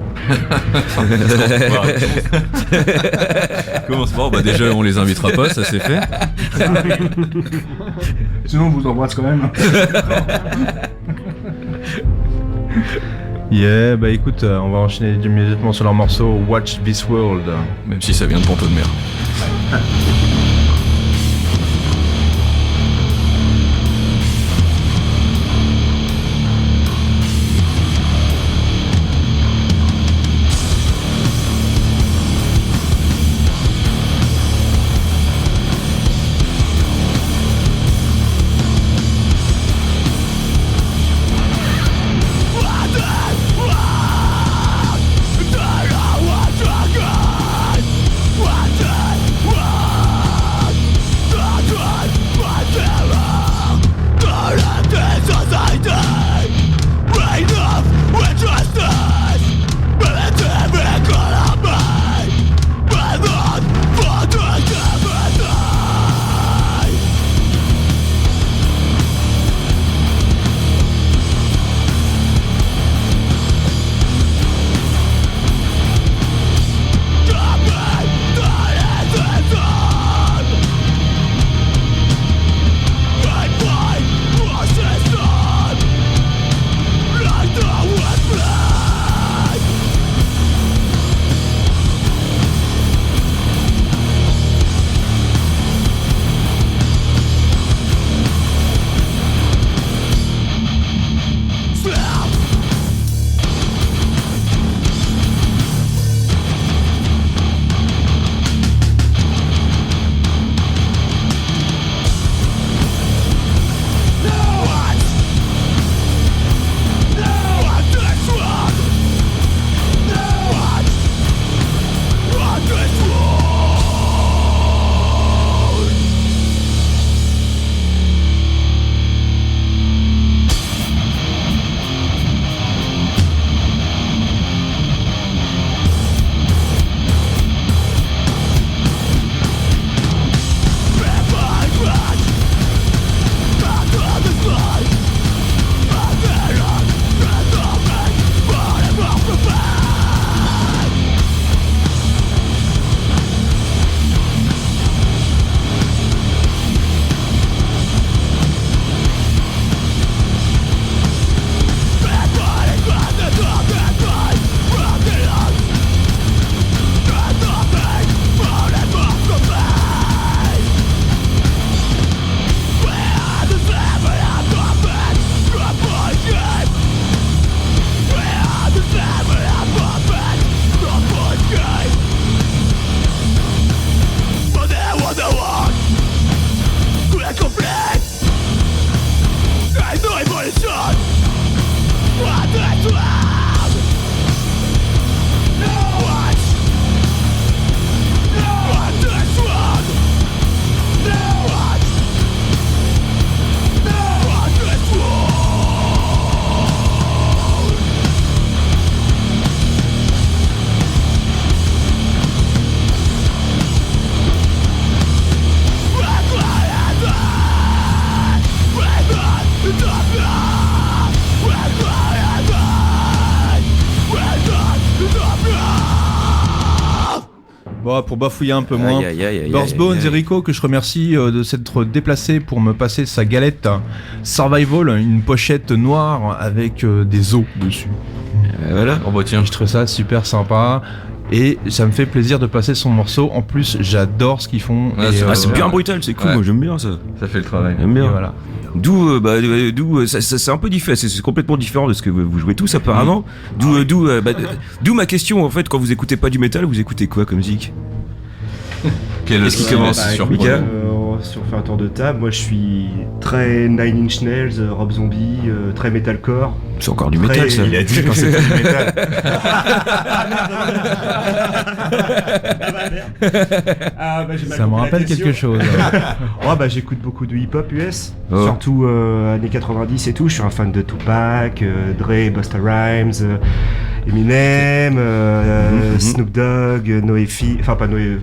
Comment se Bah déjà, on les invitera pas, ça c'est fait. Sinon, on vous embrasse quand même. Yeah, bah écoute, on va enchaîner immédiatement sur leur morceau Watch This World. Même si ça vient de Ponto-de-Mer. Bon, pour bafouiller un peu moins. Burst Bones et Rico, que je remercie de s'être déplacé pour me passer sa galette Survival, une pochette noire avec des os dessus. Voilà. Oh bah tiens. Je trouve ça super sympa. Et ça me fait plaisir de passer son morceau. En plus, j'adore ce qu'ils font. Ah, et, c'est bien brutal, c'est cool, Ouais. moi j'aime bien ça. Ça fait le travail. J'aime bien. et voilà. D'où c'est un peu différent, c'est complètement différent de ce que vous jouez tous apparemment. D'où ma question en fait, quand vous écoutez pas du métal, vous écoutez quoi comme musique? Qu'est-ce qui commence sur écoute, Mika? si on fait un tour de table, moi je suis très Nine Inch Nails, Rob Zombie, très metalcore. C'est encore du Très- métal ça. Il a dit quand c'était du métal. Ça me rappelle quelque chose. Oh bah j'écoute beaucoup de hip-hop US, Oh. surtout années 90 et tout. Je suis un fan de Tupac, Dre, Busta Rhymes, Eminem, Snoop Dogg, Noéfi, enfin pas Noé,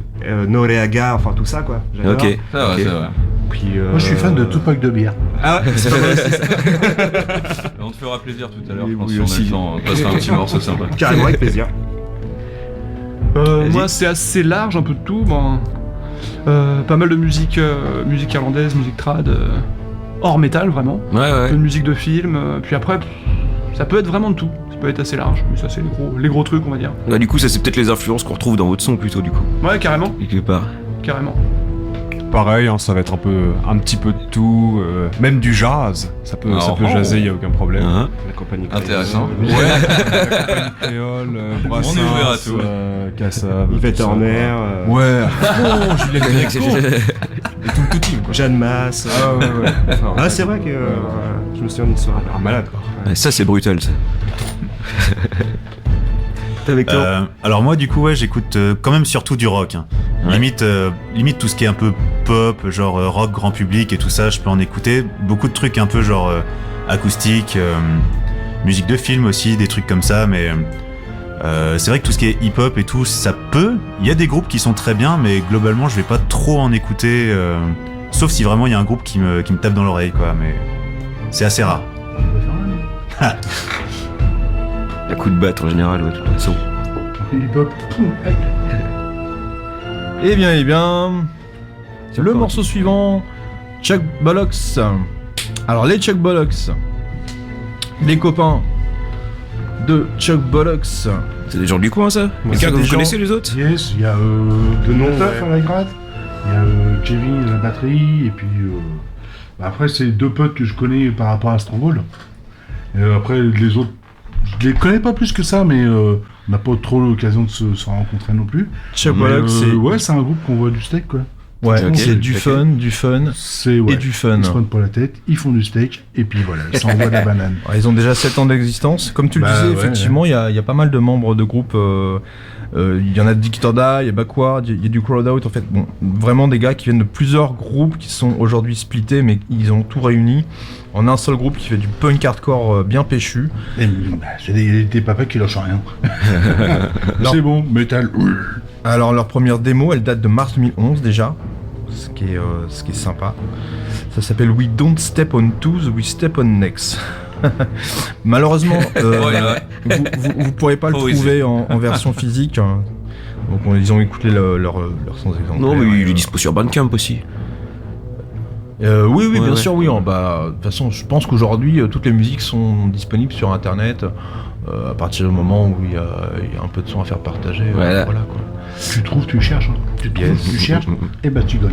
Noreaga, enfin tout ça quoi. J'adore. Ok. Ça va, Ok. ça va. Puis, Moi, je suis fan de Tupac de bière. Ah ouais, c'est pas mal aussi, ça. On te fera plaisir tout à l'heure, Oui, je pense, oui, si on a aussi. le temps. On passera un petit morceau sympa. Carrément avec plaisir. Moi, c'est assez large, un peu de tout. Bon, pas mal de musique, musique irlandaise, musique trad, hors métal vraiment. Ouais, Un ouais. peu de musique de film. Puis après, ça peut être vraiment de tout. Ça peut être assez large, mais ça c'est les gros trucs, on va dire. Bah, du coup, ça c'est peut-être les influences qu'on retrouve dans votre son plutôt du coup. Ouais, carrément, Quelque part. carrément. Pareil, hein, ça va être un petit peu de tout, même du jazz. Ça peut jaser, il y a aucun problème. Hein. La compagnie Intéressant. Ouais. La compagnie créole, Brassens, On est ouvert à tout. Cassav, Yvette tout ça, Horner, quoi. Ouais. Oh, Julien Gréco. tout team quoi. Jeanne Masse. Ah ouais, ouais. Enfin, Ah c'est vrai que je me souviens d'une soirée malade quoi. Ouais, ça c'est brutal ça. T'es avec toi Alors moi du coup ouais j'écoute quand même surtout du rock. Hein. Ouais. Limite tout ce qui est un peu pop, genre rock grand public et tout ça, je peux en écouter. Beaucoup de trucs un peu genre acoustique, musique de film aussi, des trucs comme ça, mais c'est vrai que tout ce qui est hip-hop et tout, ça peut. Il y a des groupes qui sont très bien, mais globalement je vais pas trop en écouter, sauf si vraiment il y a un groupe qui me tape dans l'oreille quoi, mais c'est assez rare. La coup de batte en général, ouais, de toute façon. Hip-hop. Eh bien, C'est le encore- morceau suivant, Chuck Bollocks. Alors les Chuck Bollocks, les copains de Chuck Bollocks. C'est des gens du coin ça? Ouais, Quelqu'un c'est que des vous gens- connaissez les autres? Yes, il y a De nom, Nataf ouais. à la gratte, il y a Kevin à la batterie, et puis après c'est deux potes que je connais par rapport à Stronghold. Et après les autres, je les connais pas plus que ça, mais on n'a pas trop l'occasion de se rencontrer non plus. Chuck Mais, Bollocks, c'est ouais, c'est un groupe qu'on voit du steak quoi. ouais, Ok, c'est du ok. fun C'est ouais, et du fun. ils se prennent pour la tête, ils font du steak, et puis voilà, ils s'envoient de la banane. Ouais, ils ont déjà 7 ans d'existence. Comme tu le Bah, disais, ouais, effectivement, il y a pas mal de membres de groupes. Il y en a de Dictorda, il y a Backward, il y a du Crowdout. En fait, bon, vraiment des gars qui viennent de plusieurs groupes qui sont aujourd'hui splittés, mais ils ont tout réuni en un seul groupe qui fait du punk hardcore bien péchu. Et, bah, c'est des papas qui lâchent rien. C'est bon, métal. Alors, leur première démo, elle date de mars 2011 déjà, ce qui est sympa. Ça s'appelle We Don't Step on Toes, We Step on Necks. Malheureusement, vous pourrez pas le Faut trouver en version physique. Hein. Donc ils ont écouté leur sans exemple. Non, mais il est dispo sur Bandcamp aussi. Oui, Ouais, bien ouais. sûr, oui. Bah, de toute façon, je pense qu'aujourd'hui, toutes les musiques sont disponibles sur Internet. À partir du moment où il y a un peu de son à faire partager. Voilà. Voilà quoi. Tu trouves, tu cherches. Hein. Tu trouves, Yes. tu cherches, et bah tu gagnes.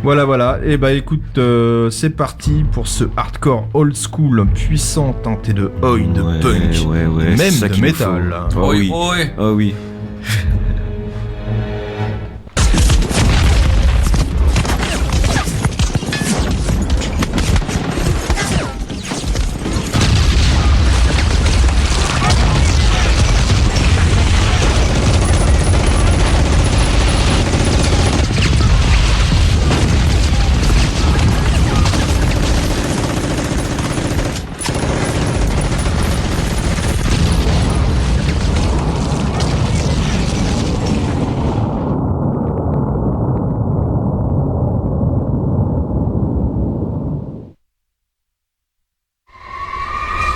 Voilà. Et bah écoute, c'est parti pour ce hardcore old school puissant teinté de oi, de Ouais, punk, ouais, même c'est ça de qu'il nous métal. faut. Oh oui. Oh oui.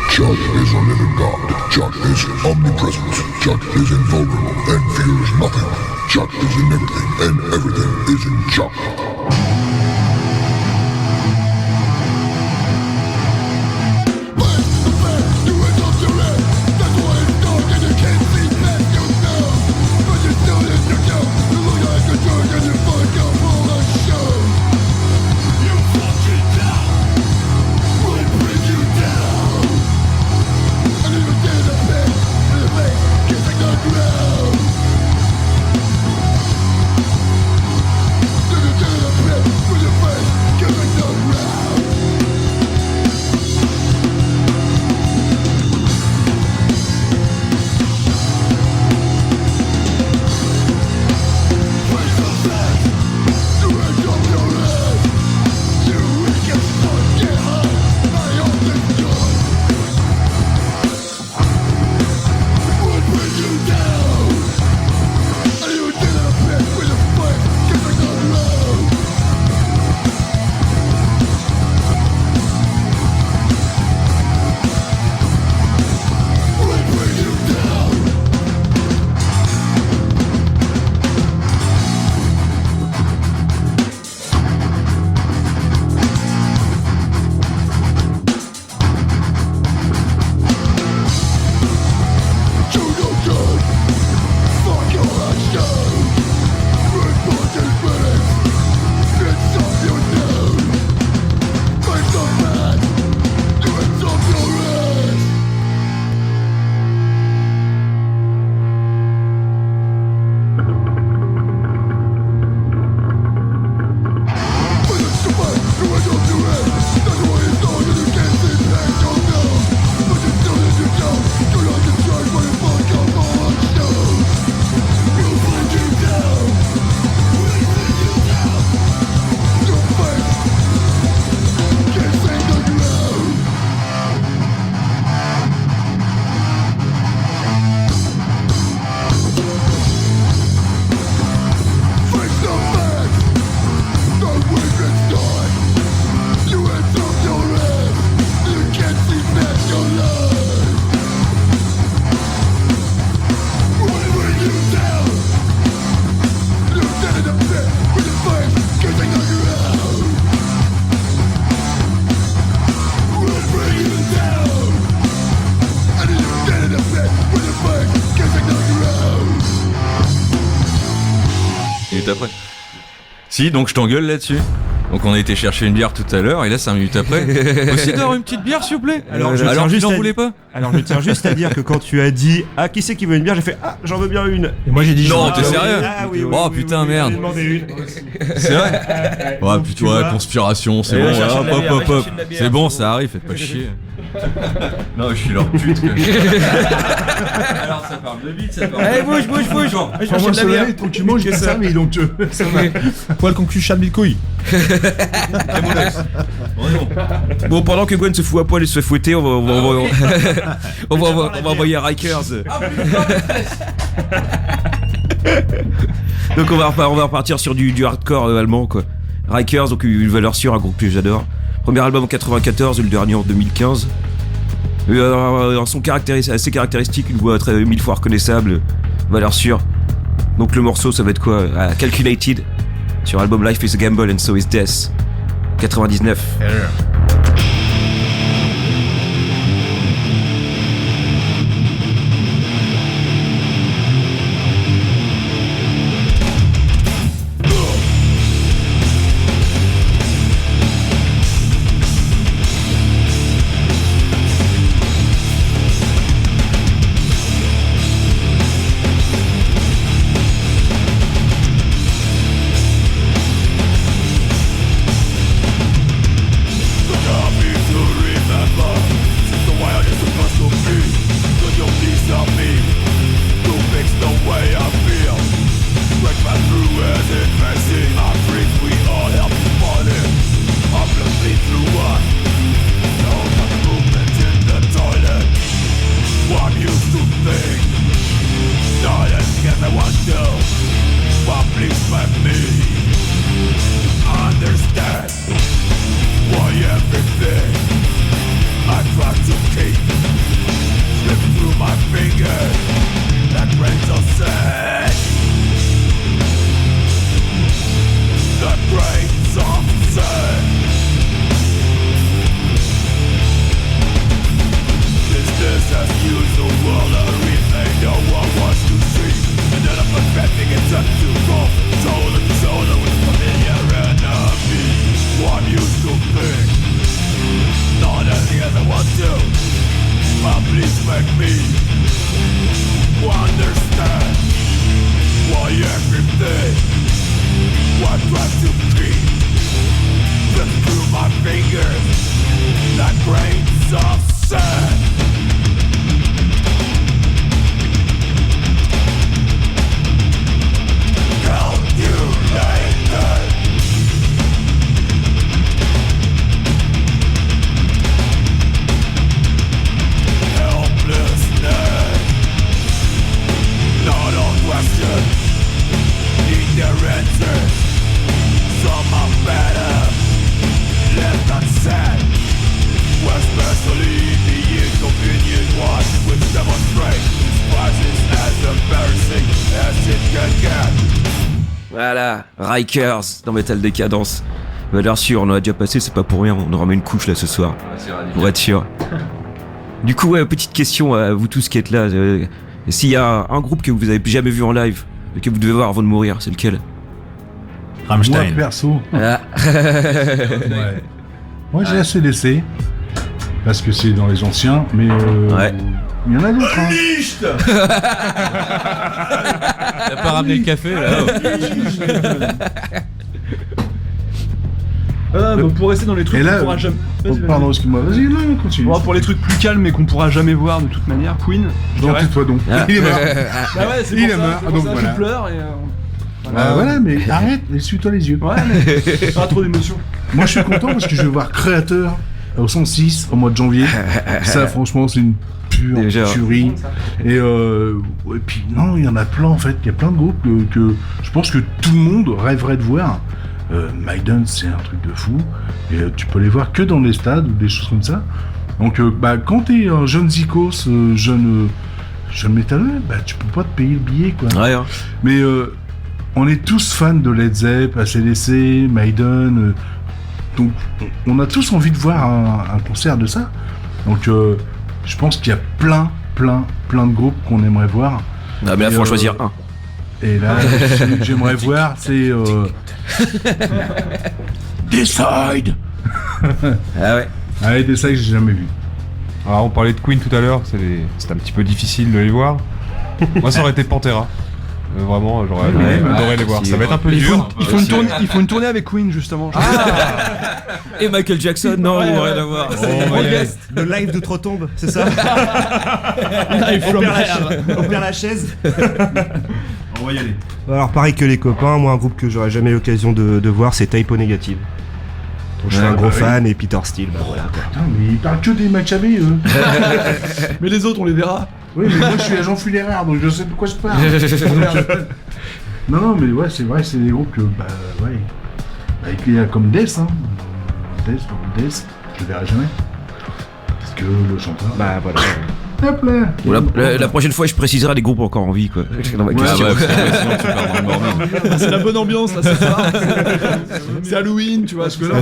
Chuck is a living god. Chuck is omnipresent. Chuck is invulnerable and fears nothing. Chuck is in everything, and everything is in Chuck. Si, donc je t'engueule là-dessus. Donc on a été chercher une bière tout à l'heure et là 5 minutes après, Possidor, une petite bière s'il vous plaît. Alors je tiens juste à dire que quand tu as dit ah qui c'est qui veut une bière, j'ai fait ah j'en veux bien une. Et moi j'ai dit non, t'es sérieux? Oui, oh putain merde. C'est vrai. Ouais puis tu vois conspiration, c'est bon. Hop. C'est bon, ça arrive, faites pas chier. Non, je suis leur pute. Alors ça parle de bite, ça parle. Allez bouge. Prends-moi de la bière. Tranquillement, je vais servi donc. Poil conclu chat de couilles. Bon, pendant que Gwen se fout à poil et se fait fouetter, on va envoyer Rikers. Donc on va repartir sur du hardcore allemand quoi. Rikers, donc une valeur sûre, un groupe que j'adore. Premier album en 94, le dernier en 2015. Un son assez caractéristique, une voix très 1000 fois reconnaissable, valeur sûre. Donc le morceau ça va être quoi? Calculated sur l'album Life is a Gamble and So is Death 99. Voilà, Rikers dans Metal Décadence. Valeur sûre, on en a déjà passé, c'est pas pour rien, on en remet une couche là ce soir. Pour être sûr. Du coup, petite question à vous tous qui êtes là. S'il y a un groupe que vous avez jamais vu en live, et que vous devez voir avant de mourir, c'est lequel? Rammstein. Moi, perso. Ah. Ouais. Moi, j'ai ACDC. Parce que c'est dans les anciens, mais ouais. Il y en a d'autres. Hein. T'as pas ramené le café là? Pour rester dans les trucs qu'on pourra jamais. Pardon, excuse-moi, vas-y, non, continue. Bon, pour les trucs plus calmes mais qu'on pourra jamais voir de toute manière, Queen. Donc, tais-toi donc. Ah. Il est mort. Bah ouais, c'est il pour est ça, mort, c'est pour donc ça, voilà. je pleure et. Voilà, mais arrête, essuie-toi les yeux. Ouais, mais pas trop d'émotion. Moi, je suis content parce que je vais voir Créateur au 106 au mois de janvier. Ça, franchement, c'est une pure tuerie. Et puis, non, il y en a plein en fait. Il y a plein de groupes que je pense que tout le monde rêverait de voir. Maiden, c'est un truc de fou. Et tu peux les voir que dans les stades ou des choses comme ça. Donc, quand t'es un jeune zikos, jeune métalleux, tu peux pas te payer le billet, quoi. Ouais, hein. Mais on est tous fans de Led Zepp, AC/DC, Maiden. Donc, on a tous envie de voir un concert de ça. Donc, je pense qu'il y a plein de groupes qu'on aimerait voir. Ah, mais là, faut en choisir un. Et là, j'aimerais voir, c'est... Decide. Ah ouais. Ah, et Decide, j'ai jamais vu. Alors on parlait de Queen tout à l'heure, c'était un petit peu difficile de les voir. Moi ça aurait été Pantera. Vraiment, j'aurais adoré les voir. Ça va être un peu dur. Il faut une tournée avec Queen justement. Et Michael Jackson, non, on aurait à voir. Le live d'Outre-Tombe, c'est ça? On perd la chaise. On va y aller. Alors pareil que les copains, moi un groupe que j'aurais jamais l'occasion de voir, c'est Type O Negative. Donc, je suis un gros fan et Peter Steele, bah voilà quoi. Putain, mais ils parlent que des Machabées, eux. Mais les autres, on les verra. Oui, mais moi je suis agent funéraire, donc je sais de quoi je parle. Non, mais ouais, c'est vrai, c'est des groupes que, bah ouais. Bah, il y a comme Death, hein. Death, je le verrai jamais. Parce que le chanteur. Bah voilà. Hop là. La prochaine fois, je préciserai les groupes encore en vie, quoi. Dans ma question. Sinon tu pars dans le morbide. C'est la bonne ambiance là, c'est ça. C'est Halloween, tu vois. Parce que là,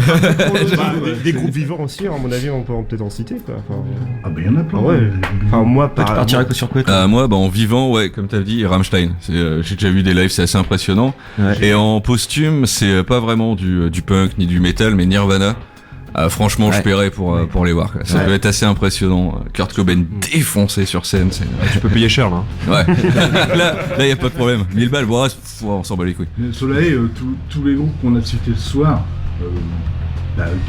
des groupes vivants aussi, à mon avis, on peut peut-être en citer quoi. Enfin, Ah bah il y en a plein. ouais. Enfin moi, Tu partirais sur quoi, toi? Moi, en vivant, ouais, comme t'as dit, Rammstein. J'ai déjà vu des lives, c'est assez impressionnant. Ouais. Et en posthume, c'est pas vraiment du punk ni du metal, mais Nirvana. Franchement, je paierais pour les voir. Quoi. Ça peut être assez impressionnant. Kurt Cobain défoncé sur scène. Tu peux payer cher là. Ouais. là, y a pas de problème. 1000 balles, bon, on s'en bat les couilles. Le Soleil, tous les groupes qu'on a cités ce soir,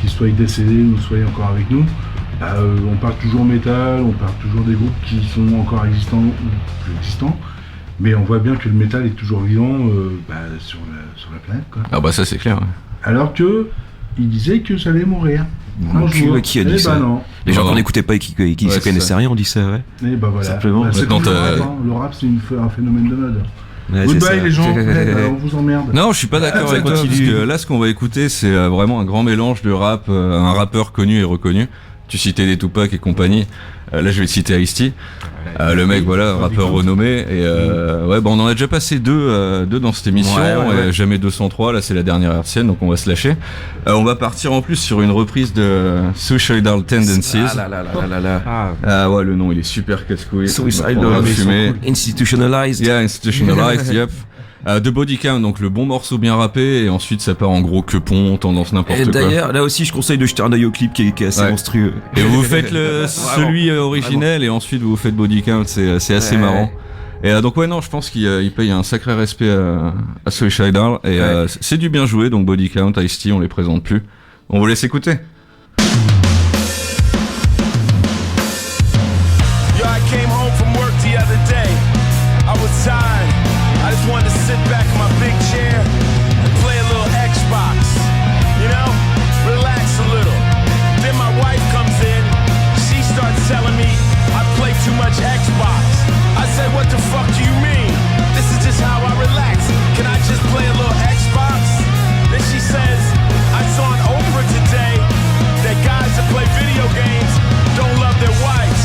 qu'ils soient décédés ou soient encore avec nous, on parle toujours métal, on parle toujours des groupes qui sont encore existants ou plus existants, mais on voit bien que le métal est toujours vivant sur la planète. Quoi. Ah bah ça c'est clair. Ouais. Alors que il disait que ça allait mourir. Qui a dit ça? Non. Les gens qu'on n'écoutait pas et qui se connaissaient rien, on dit ça, ouais. Et bah voilà. Simplement. C'est comme le rap, hein. Le rap, c'est un phénomène de mode. Ouais, Goodbye les gens, on vous emmerde. Non, je suis pas d'accord avec toi, parce que là, ce qu'on va écouter, c'est vraiment un grand mélange de rap, un rappeur connu et reconnu. Tu citais des Tupac et compagnie. Là, je vais citer Ice-T. Le mec, voilà, rappeur renommé. Et on en a déjà passé deux dans cette émission. Ouais. Jamais 203. Là, c'est la dernière hertzienne, donc on va se lâcher. On va partir en plus sur une reprise de Suicidal Tendencies. Ah ouais, le nom, il est super casse-couille. Suicidal, Institutionalized. Yeah, Institutionalized, yep. De Body Count, donc le bon morceau bien rappé, et ensuite ça part en gros quepon, tendance n'importe quoi. Et d'ailleurs, là aussi, je conseille de jeter un œil au clip qui est assez monstrueux. Et vous faites celui originel, et ensuite vous faites Body Count, c'est assez marrant. Et donc je pense qu'il paye un sacré respect à Suicidal, et c'est du bien joué, donc Body Count, Ice-T, on les présente plus. On vous laisse écouter. Yo, I came home from work the other day. I was tired. I just wanted to sit back in my big chair and play a little Xbox. You know, relax a little. Then my wife comes in. She starts telling me I play too much Xbox. I said, what the fuck do you mean? This is just how I relax. Can I just play a little Xbox? Then she says, I saw on Oprah today that guys that play video games don't love their wives.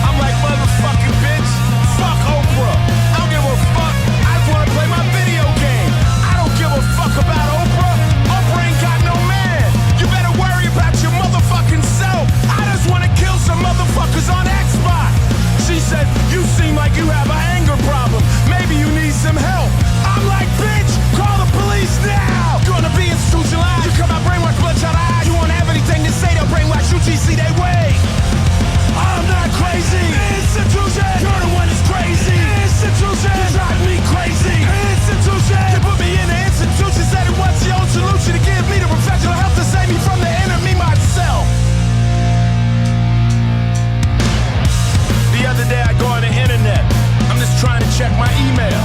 I'm like, motherfucking bitch, fuck Oprah. I don't give a fuck. I just wanna play my video game. I don't give a fuck about Oprah. Oprah ain't got no man. You better worry about your motherfucking self. I just wanna kill some motherfuckers on Xbox. She said, you seem like you have an anger problem. Maybe you need some help. I'm like, bitch, call the police now. You're gonna be institutionalized. You come out brainwash, bloodshot eyes. You won't have anything to say, they'll brainwash you, GC, they way. I'm not crazy. Institution. You're the one that's crazy. Institution. You drive me crazy. Institution. You put me in the institution. Said it was the old solution to give me the professional help to save me from the enemy myself. The other day I go on the internet. I'm just trying to check my email.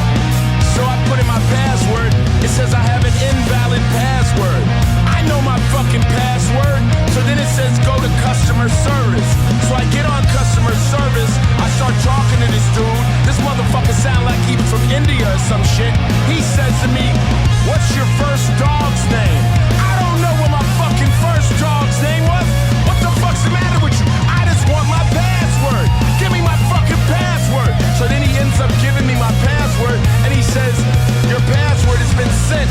So I put in my password. It says I have an invalid password. I know my fucking password. So then it says go to customer service. So I get on customer service. I start talking to this dude. This motherfucker sound like he from India or some shit. He says to me, what's your first dog's name? I don't know what my fucking first dog's name was. What the fuck's the matter with you? I just want my password. Give me my fucking password. So then he ends up giving me my password and he says, your password has been sent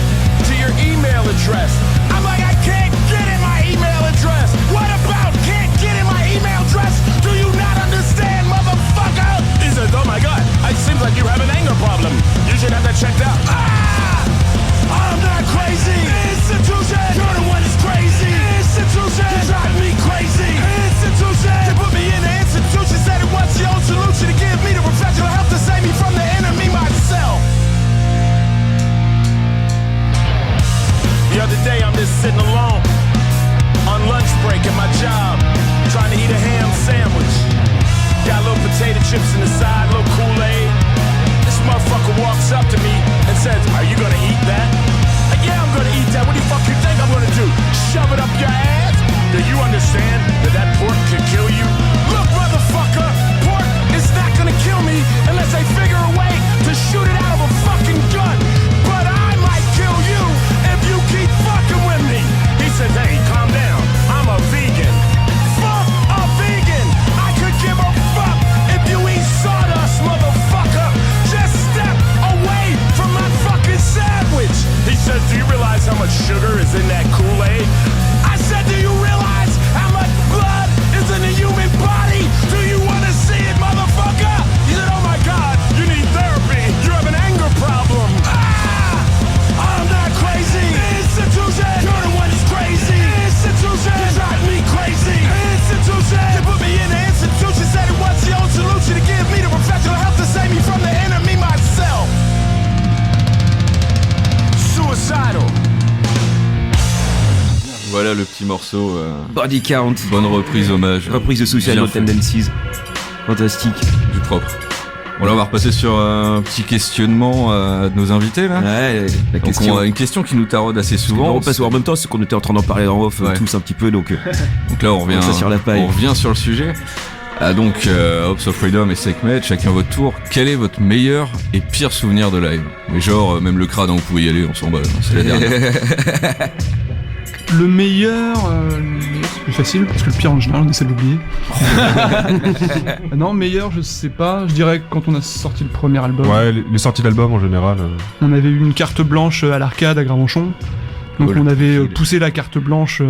to your email address. I'm like, I can't get in my email address. What about can't get in my email address? Do you not understand, motherfucker? He says, oh my god, it seems like you have an anger problem. You should have that checked out. morceau. Body Count. Bonne reprise, hommage. Reprise de Suicidal Bien fait. Tendencies. Fantastique. Du propre. Bon là on va repasser sur un petit questionnement de nos invités là. Ouais, la Donc question. on a une question qui nous taraude assez souvent. On passe en même temps, c'est qu'on était en train d'en parler en off Ouais. tous un petit peu, donc là on revient, ça sur la paille. on revient sur le sujet. Donc Hopes of Freedom et Sekhmet, chacun votre tour. Quel est votre meilleur et pire souvenir de live? Mais genre même le crade, hein, vous pouvez y aller, on s'en bat, hein, c'est la dernière. Le meilleur, c'est plus facile parce que le pire en général on essaie de l'oublier. Non, meilleur, je sais pas. Je dirais que quand on a sorti le premier album, Ouais, les sorties d'albums en général. on avait eu une carte blanche à l'arcade à Gravenchon. Donc Cool. on avait poussé la carte blanche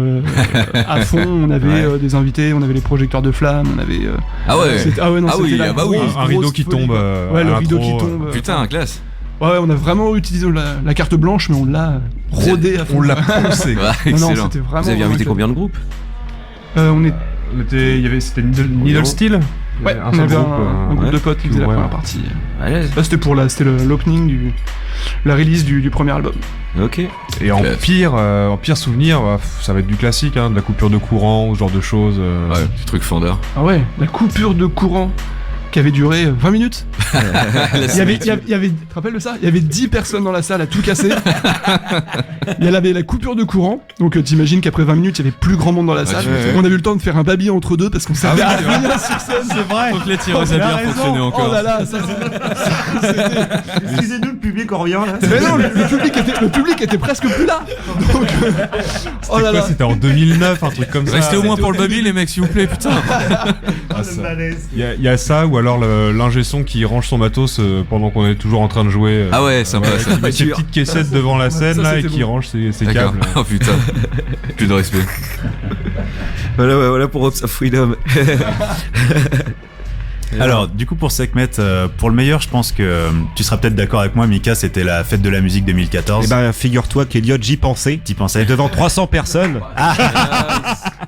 à fond. On avait des invités, on avait les projecteurs de flammes, on avait. Ah ouais. Ah ouais, non, Ah c'était oui, la ah bah oui. grosse, Un rideau grosse qui folie, tombe. quoi. Ouais, le à rideau l'intro, qui tombe. Putain, classe. Ouais, on a vraiment utilisé la carte blanche, mais on l'a rodé à fond. On l'a poussé. Ouais, Non, non, excellent. c'était vraiment. Vous aviez invité vraiment combien de groupes? On est. C'était Needle Steel. Il y Ouais, avait on seul avait groupe, un groupe de potes qui faisait la ouais. première partie. Allez, Là, c'était pour c'était l'opening la release du premier album. ok. Et en Classe. pire souvenir, ça va être du classique, hein, de la coupure de courant, ou ce genre de choses. Ouais, petit truc fandard. Ah ouais, la coupure de courant qui avait duré 20 minutes. Il y avait, tu te rappelles de ça? Il y avait 10 personnes dans la salle à tout casser. Il y avait la coupure de courant, donc t'imagines qu'après 20 minutes, il y avait plus grand monde dans la salle. ouais. On avait eu le temps de faire un baby entre deux parce qu'on savait oui, à c'est vrai. venir sur scène. C'est vrai. Donc les tireuses à bière fonctionnaient encore. Oh là là, ça Excusez-nous, le public, on revient là. Mais non, le public était presque plus là. Donc, oh là Quoi, là. c'était en 2009, un truc comme ça. Restez au moins pour le baby les mecs s'il vous plaît, putain. Ah, ça. Il y a ça, ou alors l'ingé son qui range son matos pendant qu'on est toujours en train de jouer. Ah ouais, sympa ça. Qui met ses petites caissettes devant la scène Ça, là et c'était qui bon. range ses D'accord. câbles. Oh putain. Plus de respect. Voilà pour Hopes of Freedom. Alors, du coup, pour Sekhmet, pour le meilleur, je pense que tu seras peut-être d'accord avec moi, Mika, c'était la fête de la musique 2014. Eh ben, figure-toi qu'Eliott, j'y pensais. T'y pensais? Devant 300 personnes.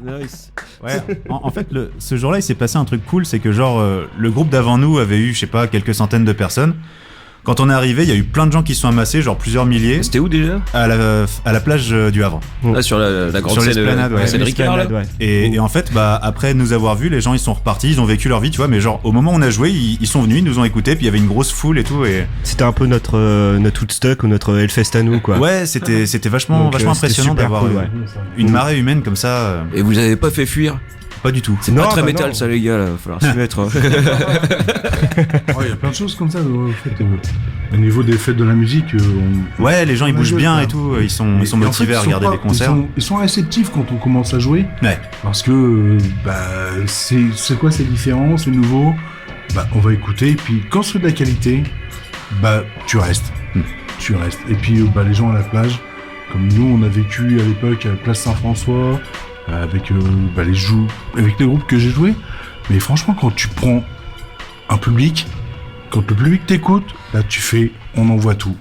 Nice. Ouais. En fait, ce jour-là, il s'est passé un truc cool, c'est que genre, le groupe d'avant nous avait eu, je sais pas, quelques centaines de personnes. Quand on est arrivé, il y a eu plein de gens qui se sont amassés, genre plusieurs milliers, C'était où déjà? à la plage du Havre. Là sur la grande Sur scène. l'esplanade, ouais. la scène Ricard, là. Ouais. Et en fait, bah, après nous avoir vus, les gens ils sont repartis, ils ont vécu leur vie, tu vois, mais genre au moment où on a joué, ils sont venus, ils nous ont écoutés, puis il y avait une grosse foule et tout, et C'était un peu notre Woodstock ou notre Hellfest à nous, quoi. ouais, c'était vachement Donc, vachement c'était impressionnant super d'avoir cool, ouais. une marée humaine comme ça. Et vous avez pas fait fuir? Pas du tout. C'est Non, pas très bah métal non. ça les gars, là. Va falloir s'y mettre. Il y a plein de choses comme ça. En fait, au niveau des fêtes de la musique, Ouais, les gens ils on a bougent joué, bien quoi. et tout, ils sont Et en fait, motivés à ils sont regarder pas- les concerts. Ils sont réceptifs quand on commence à jouer. Ouais. Parce que c'est quoi, c'est différent, c'est nouveau. Bah, on va écouter. Et puis quand c'est de la qualité, bah tu restes. Tu restes. Et puis bah, les gens à la plage, comme nous on a vécu à l'époque à la place Saint-François, avec avec les groupes que j'ai joués. Mais franchement, quand tu prends un public, quand le public t'écoute, là tu fais, on envoie tout.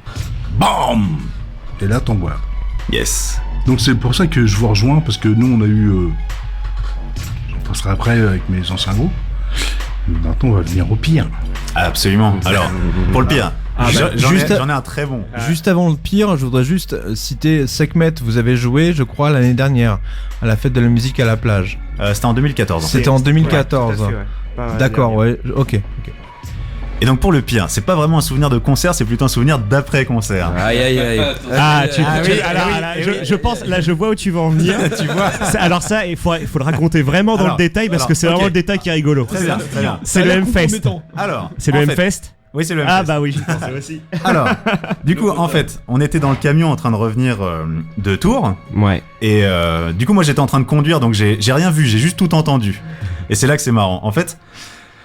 BAM! Et là t'envoies. Yes. Donc c'est pour ça que je vous rejoins, parce que nous on a eu... j'en passerai après avec mes anciens groupes. Maintenant on va venir au pire. Absolument. Alors, pour le pire, juste- j'en ai un très bon. Juste avant le pire, je voudrais juste citer Sekhmet. Vous avez joué, je crois, l'année dernière à la fête de la musique à la plage. C'était en 2014. C'était en 2014. Ouais, tout à fait, ouais. Pas D'accord, dernière. ouais. Ok. Et donc pour le pire, c'est pas vraiment un souvenir de concert, c'est plutôt un souvenir d'après-concert. Aïe aïe aïe. Je pense, là je vois où tu vas en venir. Tu vois. Alors ça, il faut le raconter vraiment dans Alors, le détail parce que c'est ok. vraiment le détail qui est rigolo. Très bien, très bien. C'est le M-Fest. Alors, C'est le en fait- M-Fest. Oui, c'est le Ah M-Fest. bah oui, j'y pensais aussi. Alors, du coup, en fait, on était dans le camion en train de revenir de Tours. Ouais. Et du coup, moi j'étais en train de conduire, donc j'ai rien vu, j'ai juste tout entendu. Et c'est là que c'est marrant. En fait,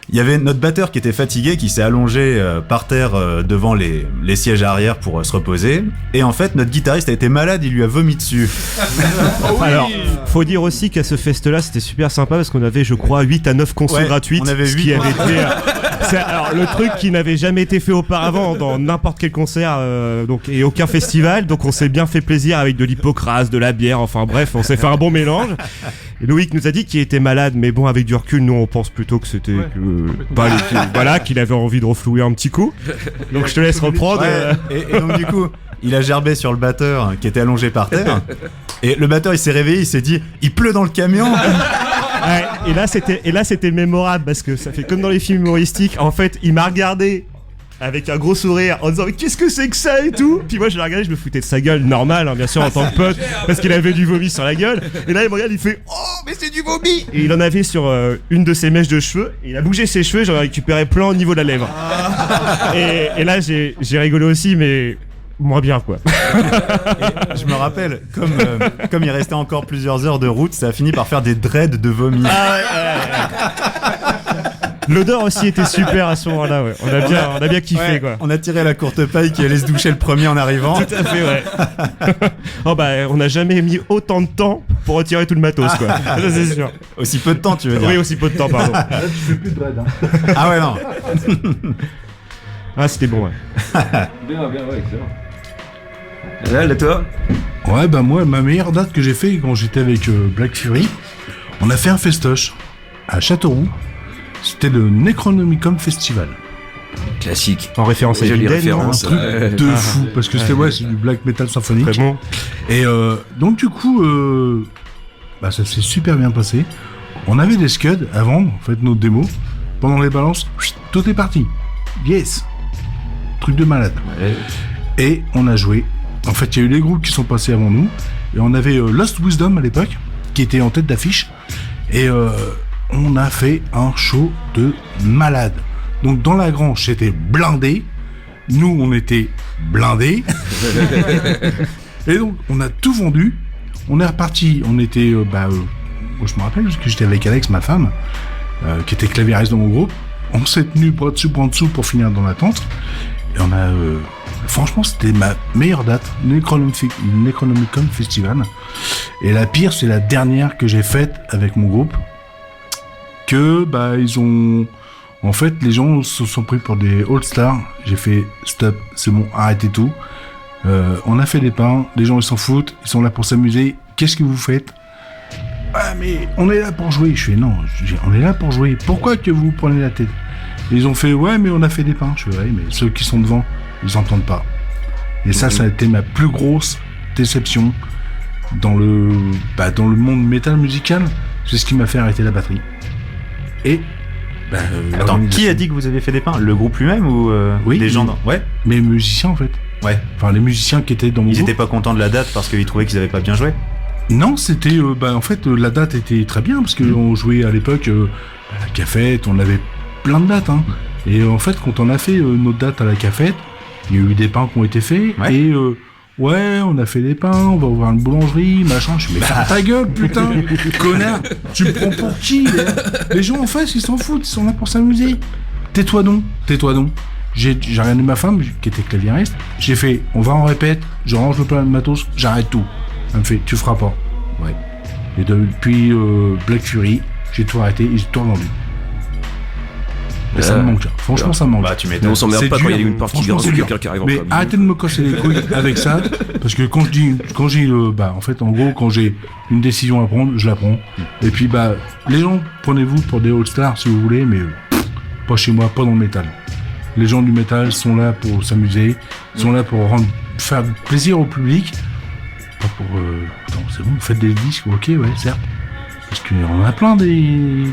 il y avait notre batteur qui était fatigué, qui s'est allongé par terre devant les sièges arrière pour se reposer. Et en fait, notre guitariste a été malade, il lui a vomi dessus. Alors, faut dire aussi qu'à ce fest-là, c'était super sympa parce qu'on avait, je crois, 8 à 9 consos Ouais, gratuites. on avait ce 8 qui avait été, alors, le truc qui n'avait jamais été fait auparavant dans n'importe quel concert donc, et aucun festival. Donc, on s'est bien fait plaisir avec de l'hypocrase, de la bière. Enfin, bref, on s'est fait un bon mélange. Et Loïc nous a dit qu'il était malade, mais bon, avec du recul, nous, on pense plutôt que c'était voilà, qu'il avait envie de reflouer un petit coup. Donc, je te laisse reprendre. Ouais, et donc du coup, il a gerbé sur le batteur qui était allongé par terre. Et le batteur il s'est réveillé, il s'est dit il pleut dans le camion. Ouais, et là c'était mémorable parce que ça fait comme dans les films humoristiques. En fait, il m'a regardé avec un gros sourire en disant mais qu'est-ce que c'est que ça et tout. Puis moi je l'ai regardé, je me foutais de sa gueule, normal hein, bien sûr en tant que pote, parce qu'il avait du vomi sur la gueule. Et là il me regarde, il fait oh mais c'est du vomi. Et il en avait sur une de ses mèches de cheveux. Et il a bougé ses cheveux, j'en ai récupéré plein au niveau de la lèvre. Et là j'ai rigolé aussi, mais moins bien quoi. Et je me rappelle, comme il restait encore plusieurs heures de route, ça a fini par faire des dreads de vomi. Ah ouais. L'odeur aussi était super à ce moment-là, ouais. On a bien kiffé, quoi. On a tiré la courte paille qui allait se doucher le premier en arrivant. Tout à fait, ouais. Oh bah, on n'a jamais mis autant de temps pour retirer tout le matos, quoi. Ça, c'est sûr. Aussi peu de temps, tu veux dire? Oui, aussi peu de temps, pardon. Là, tu fais plus de dread, hein. Ah ouais, non. Ah, c'était bon, ouais. Bien, ouais, excellent. Là, toi? Ouais, bah moi, ma meilleure date que j'ai fait quand j'étais avec Black Fury, on a fait un festoche à Châteauroux. C'était le Necronomicon Festival. Classique. En référence à Jolie Eviden, référence. Un truc de fou, parce que c'était c'est du black metal symphonique. Très bon. Et donc du coup, bah, ça s'est super bien passé. On avait des scuds avant, en fait, nos démos. Pendant les balances, tout est parti. Yes. Truc de malade. Ouais. Et on a joué. En fait, il y a eu les groupes qui sont passés avant nous. Et on avait Lost Wisdom à l'époque, qui était en tête d'affiche. Et on a fait un show de malade. Donc dans la grange, c'était blindé. Nous, on était blindés. Et donc, on a tout vendu. On est reparti. On était, je me rappelle, parce que j'étais avec Alex, ma femme, qui était claviériste dans mon groupe. On s'est tenu bras dessus pour finir dans la tente. Et on a... franchement, c'était ma meilleure date, Necronomicon Festival. Et la pire, c'est la dernière que j'ai faite avec mon groupe. Que, ils ont... En fait, les gens se sont pris pour des all-stars. J'ai fait stop, c'est bon, arrêtez tout. On a fait des pains, les gens ils s'en foutent, ils sont là pour s'amuser. Qu'est-ce que vous faites? Ah, mais on est là pour jouer. Je fais non, on est là pour jouer. Pourquoi que vous prenez la tête? Et ils ont fait ouais, mais on a fait des pains. Je fais ouais, mais ceux qui sont devant, ils entendent pas. Et ça a été ma plus grosse déception dans le monde métal musical. C'est ce qui m'a fait arrêter la batterie. Et attends, qui a dit que vous avez fait des pains? Le groupe lui-même ou oui, des gens dans... Ouais. Mais les musiciens en fait. Ouais. Enfin les musiciens qui étaient dans mon groupe. Ils étaient pas contents de la date parce qu'ils trouvaient qu'ils avaient pas bien joué? Non, c'était en fait la date était très bien parce qu'on jouait à l'époque à la Cafette, on avait plein de dates hein. Et en fait quand on a fait notre date à la Cafette, il y a eu des pains qui ont été faits et ouais, on a fait des pains, on va ouvrir une boulangerie, machin. Je suis mais ferme ta gueule, putain, connard. Tu me prends pour qui? Les gens en face, ils s'en foutent, ils sont là pour s'amuser. Tais-toi donc. J'ai regardé ma femme, qui était claviériste. J'ai fait, on va en répète, je range le plein de matos, j'arrête tout. Elle me fait, tu feras pas. Ouais. Et depuis Black Fury, j'ai tout arrêté et j'ai tout vendu. Et ça me manque. Franchement, ça me manque. Bah, tu m'étonnes. On s'emmerde pas dur. quand il y a une partie Franchement, grande c'est de dur. quelqu'un qui arrive en Mais premier. arrêtez de me casser les couilles avec ça, parce que quand j'ai une décision à prendre, je la prends. Et puis les gens, prenez-vous pour des all-stars si vous voulez, mais pas chez moi, pas dans le métal. Les gens du métal sont là pour s'amuser, sont là pour faire plaisir au public. Pas pour... Attends, c'est bon, vous faites des disques, ok, ouais, certes. Parce qu'il y en a plein des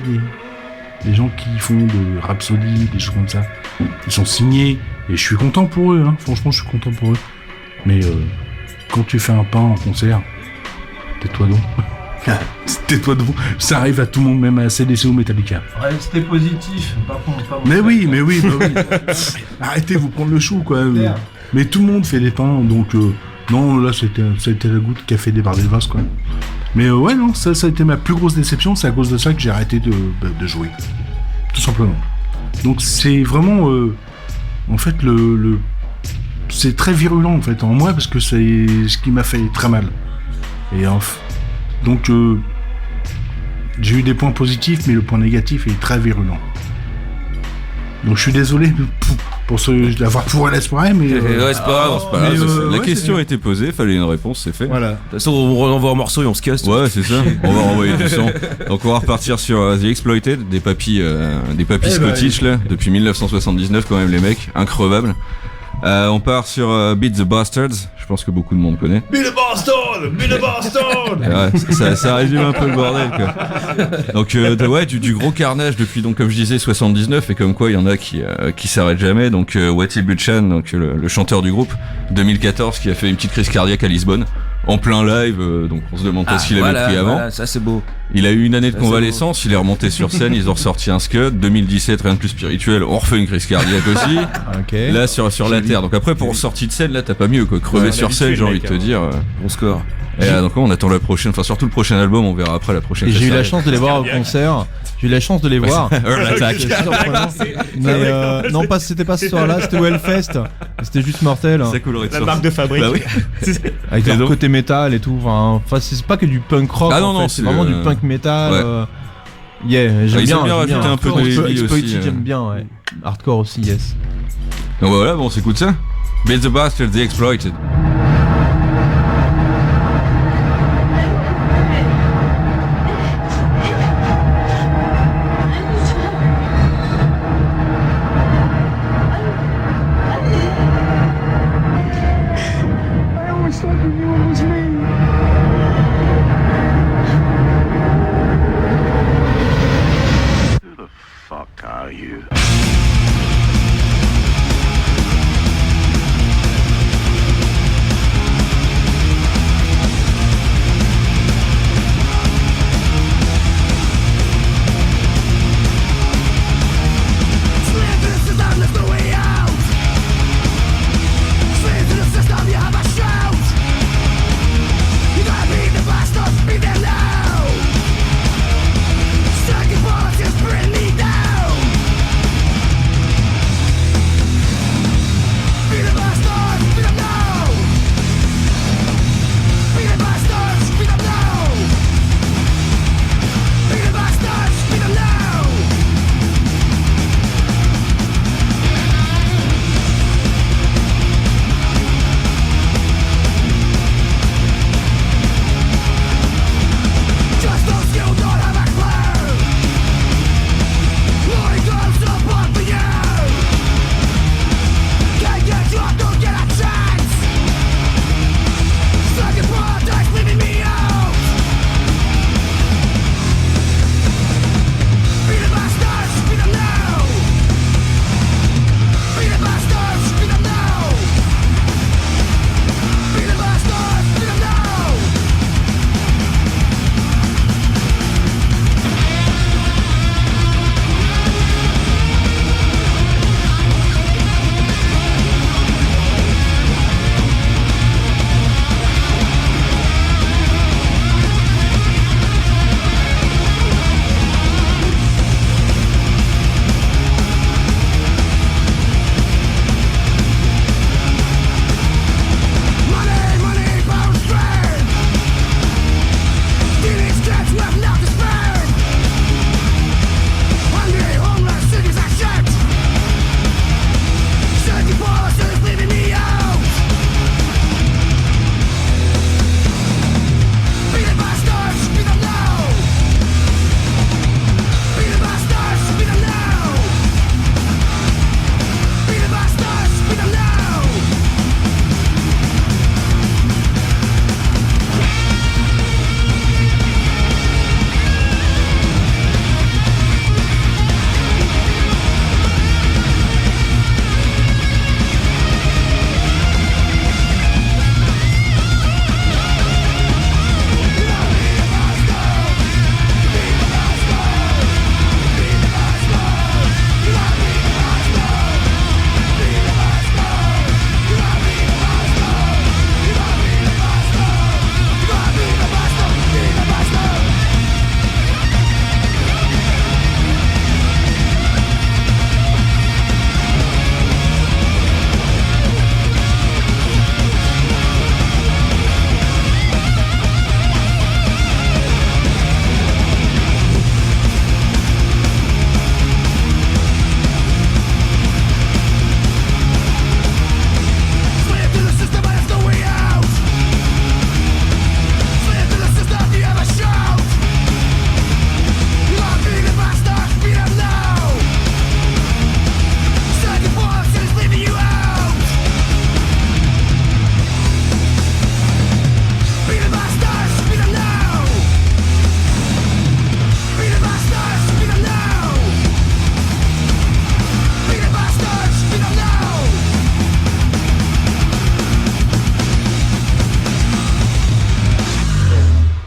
gens qui font de Rhapsody, des choses comme ça. Ils sont signés, et je suis content pour eux, hein. Franchement, je suis content pour eux. Mais quand tu fais un pain en concert, tais-toi donc. Tais-toi donc. Ça arrive à tout le monde, même à CDC ou Metallica. Restez positif, pas Mais oui. Arrêtez de vous prendre le chou, quoi. Mais tout le monde fait des pains, donc non, là, c'était la goutte qui a fait déborder le vase, quoi. Mais ouais, non, ça a été ma plus grosse déception, c'est à cause de ça que j'ai arrêté de jouer. Tout simplement. Donc c'est vraiment... en fait, c'est très virulent, en fait, en moi, parce que c'est ce qui m'a fait très mal. Et donc, j'ai eu des points positifs, mais le point négatif est très virulent. Donc je suis désolé pour d'avoir fourré l'espoir, mais... ouais, c'est pas grave, c'est pas grave. La question a été posée, fallait une réponse, c'est fait. Voilà. De toute façon, on renvoie en morceaux et on se casse. Ouais, c'est ça. On va renvoyer du son. Donc on va repartir sur The Exploited, des papis Scottish là, depuis 1979 quand même les mecs, increvables. On part sur Beat the Bastards, je pense que beaucoup de monde connaît. Be the Bastard! Be the Bastard! Ouais, ça résume un peu le bordel, quoi. Donc du gros carnage depuis, donc comme je disais, 79, et comme quoi il y en a qui s'arrêtent jamais. Donc Wattie Buchan, donc le chanteur du groupe, 2014, qui a fait une petite crise cardiaque à Lisbonne en plein live, donc on se demande pas ce qu'il avait pris avant. Voilà, ça c'est beau. Il a eu une année de convalescence, il est remonté sur scène, ils ont ressorti un scud. 2017, rien de plus spirituel, on refait une crise cardiaque aussi. Okay. Là sur la terre. Donc après pour sortie de scène, là t'as pas mieux quoi. Crever sur scène, j'ai envie de te dire. Bon score. Et donc on attend la prochaine, enfin surtout le prochain album, on verra après la prochaine. Et j'ai eu la chance de les voir au concert. J'ai eu la chance de les voir. L'attaque. Mais non, c'était pas ce soir-là, c'était au Hellfest. C'était juste mortel. C'est cool, La marque de fabrique. Bah oui. Avec leur côté métal et tout. Enfin, c'est pas que du punk rock. Ah non, en fait. C'est vraiment du punk métal. Ouais. J'aime bien. Ils ont bien rajouté un peu de heavy aussi. J'aime bien, ouais. Hardcore aussi, yes. Donc voilà, bon, on s'écoute ça. Beat the Bastards, The Exploited. Fuck are you?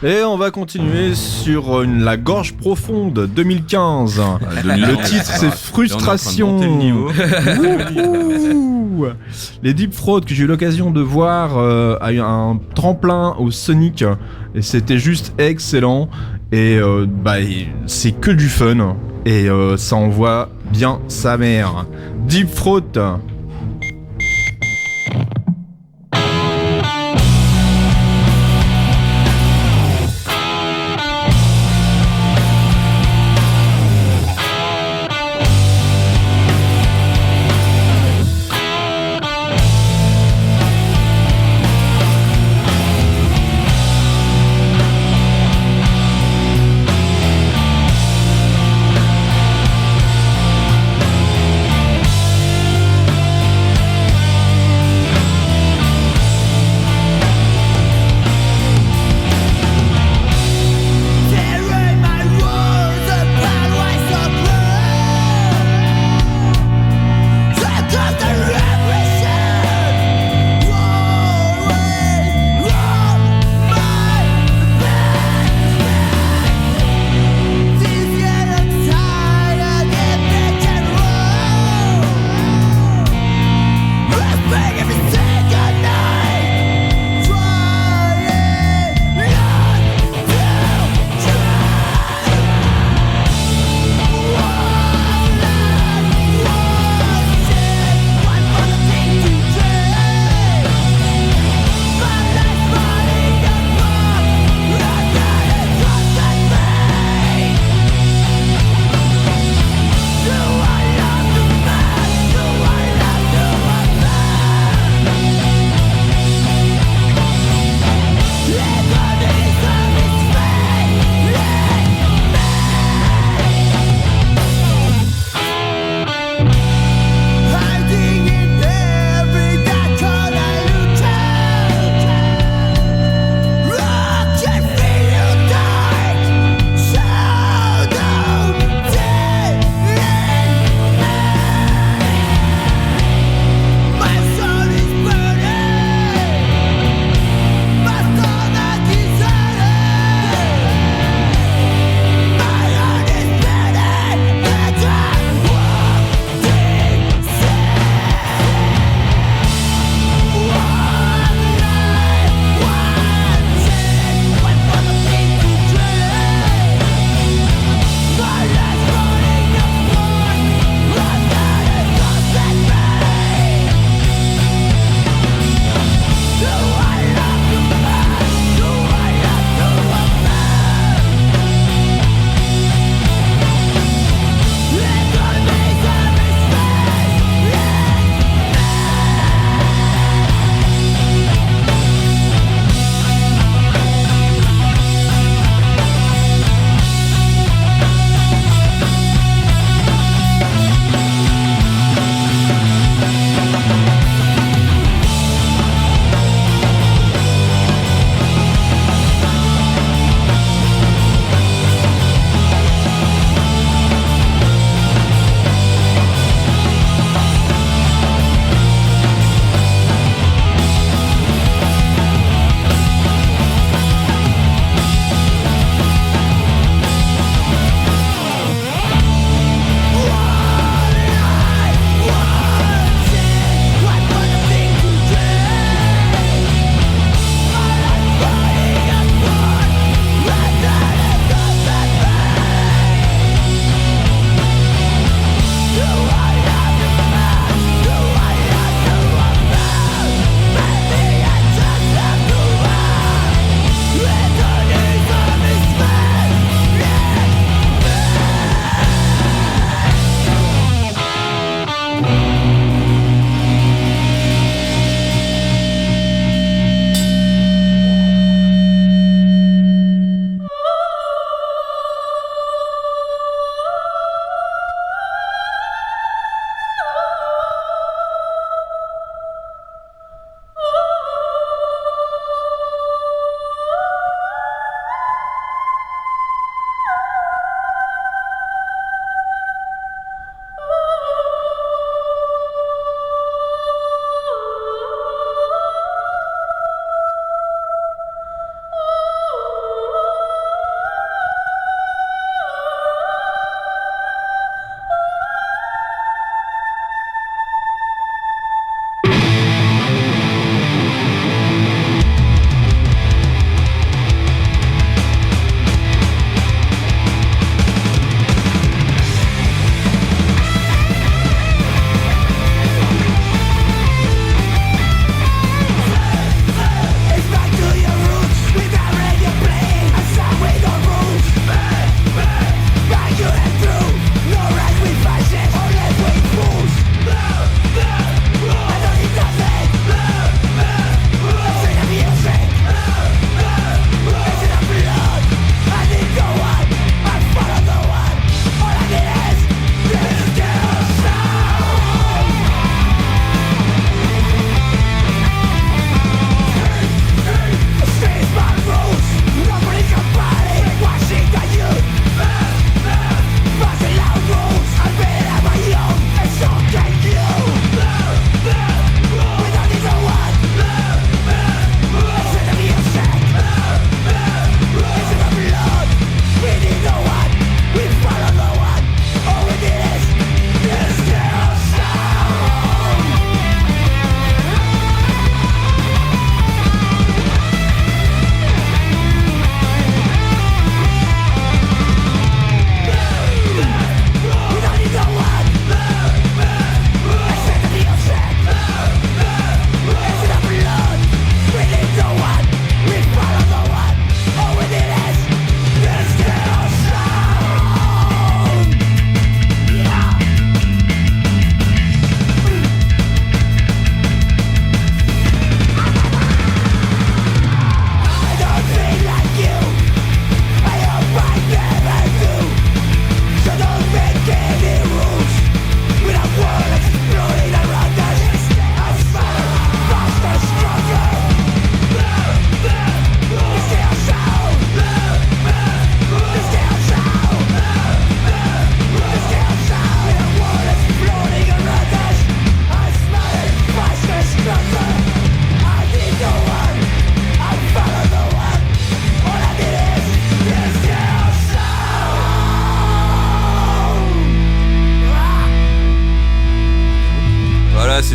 Et on va continuer sur la gorge profonde 2015. Le titre c'est Frustration. Wouhou. Les Deep Throat que j'ai eu l'occasion de voir a eu un tremplin au Sonic et c'était juste excellent. Et c'est que du fun et ça envoie bien sa mère. Deep Throat.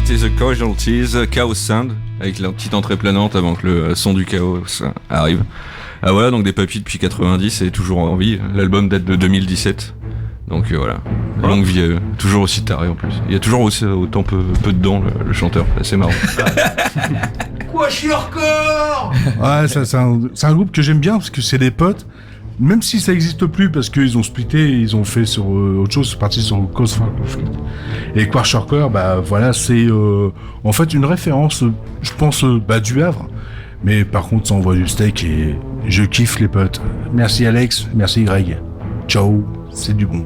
c'était The Casualties, Chaos Sound, avec la petite entrée planante avant que le son du chaos arrive. Ah voilà, donc des papis depuis 90 et toujours en vie. L'album date de 2017. Donc voilà, longue vie, toujours aussi taré en plus. Il y a toujours aussi autant peu dedans le chanteur, c'est marrant. Quoi, je suis hardcore. Ouais, c'est un groupe que j'aime bien parce que c'est des potes. Même si ça n'existe plus parce qu'ils ont splitté, ils ont fait sur autre chose, c'est parti sur Cause for Conflict. Et Kwashiorkor, bah voilà, c'est en fait une référence, je pense, du Havre. Mais par contre, ça envoie du steak et je kiffe les potes. Merci Alex, merci Greg. Ciao, c'est du bon.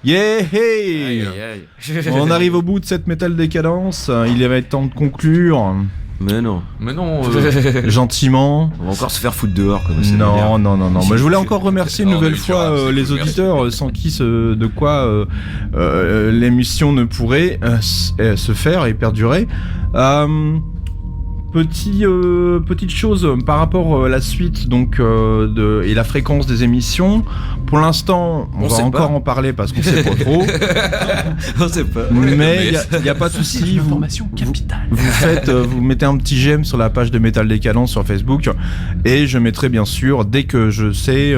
Yeah, hey. On arrive au bout de cette métal décadence. Il va être temps de conclure. Mais non. Gentiment. On va encore se faire foutre dehors comme ça. Non. Moi, je voulais encore remercier une nouvelle fois les auditeurs, sans qui de quoi l'émission ne pourrait se faire et perdurer. Petite chose par rapport à la suite donc et la fréquence des émissions. Pour l'instant, on va encore en parler parce qu'on sait pas trop. On sait pas. Mais il y a pas de souci. Information capitale. Vous mettez un petit j'aime sur la page de Metal Décadence sur Facebook et je mettrai bien sûr dès que je sais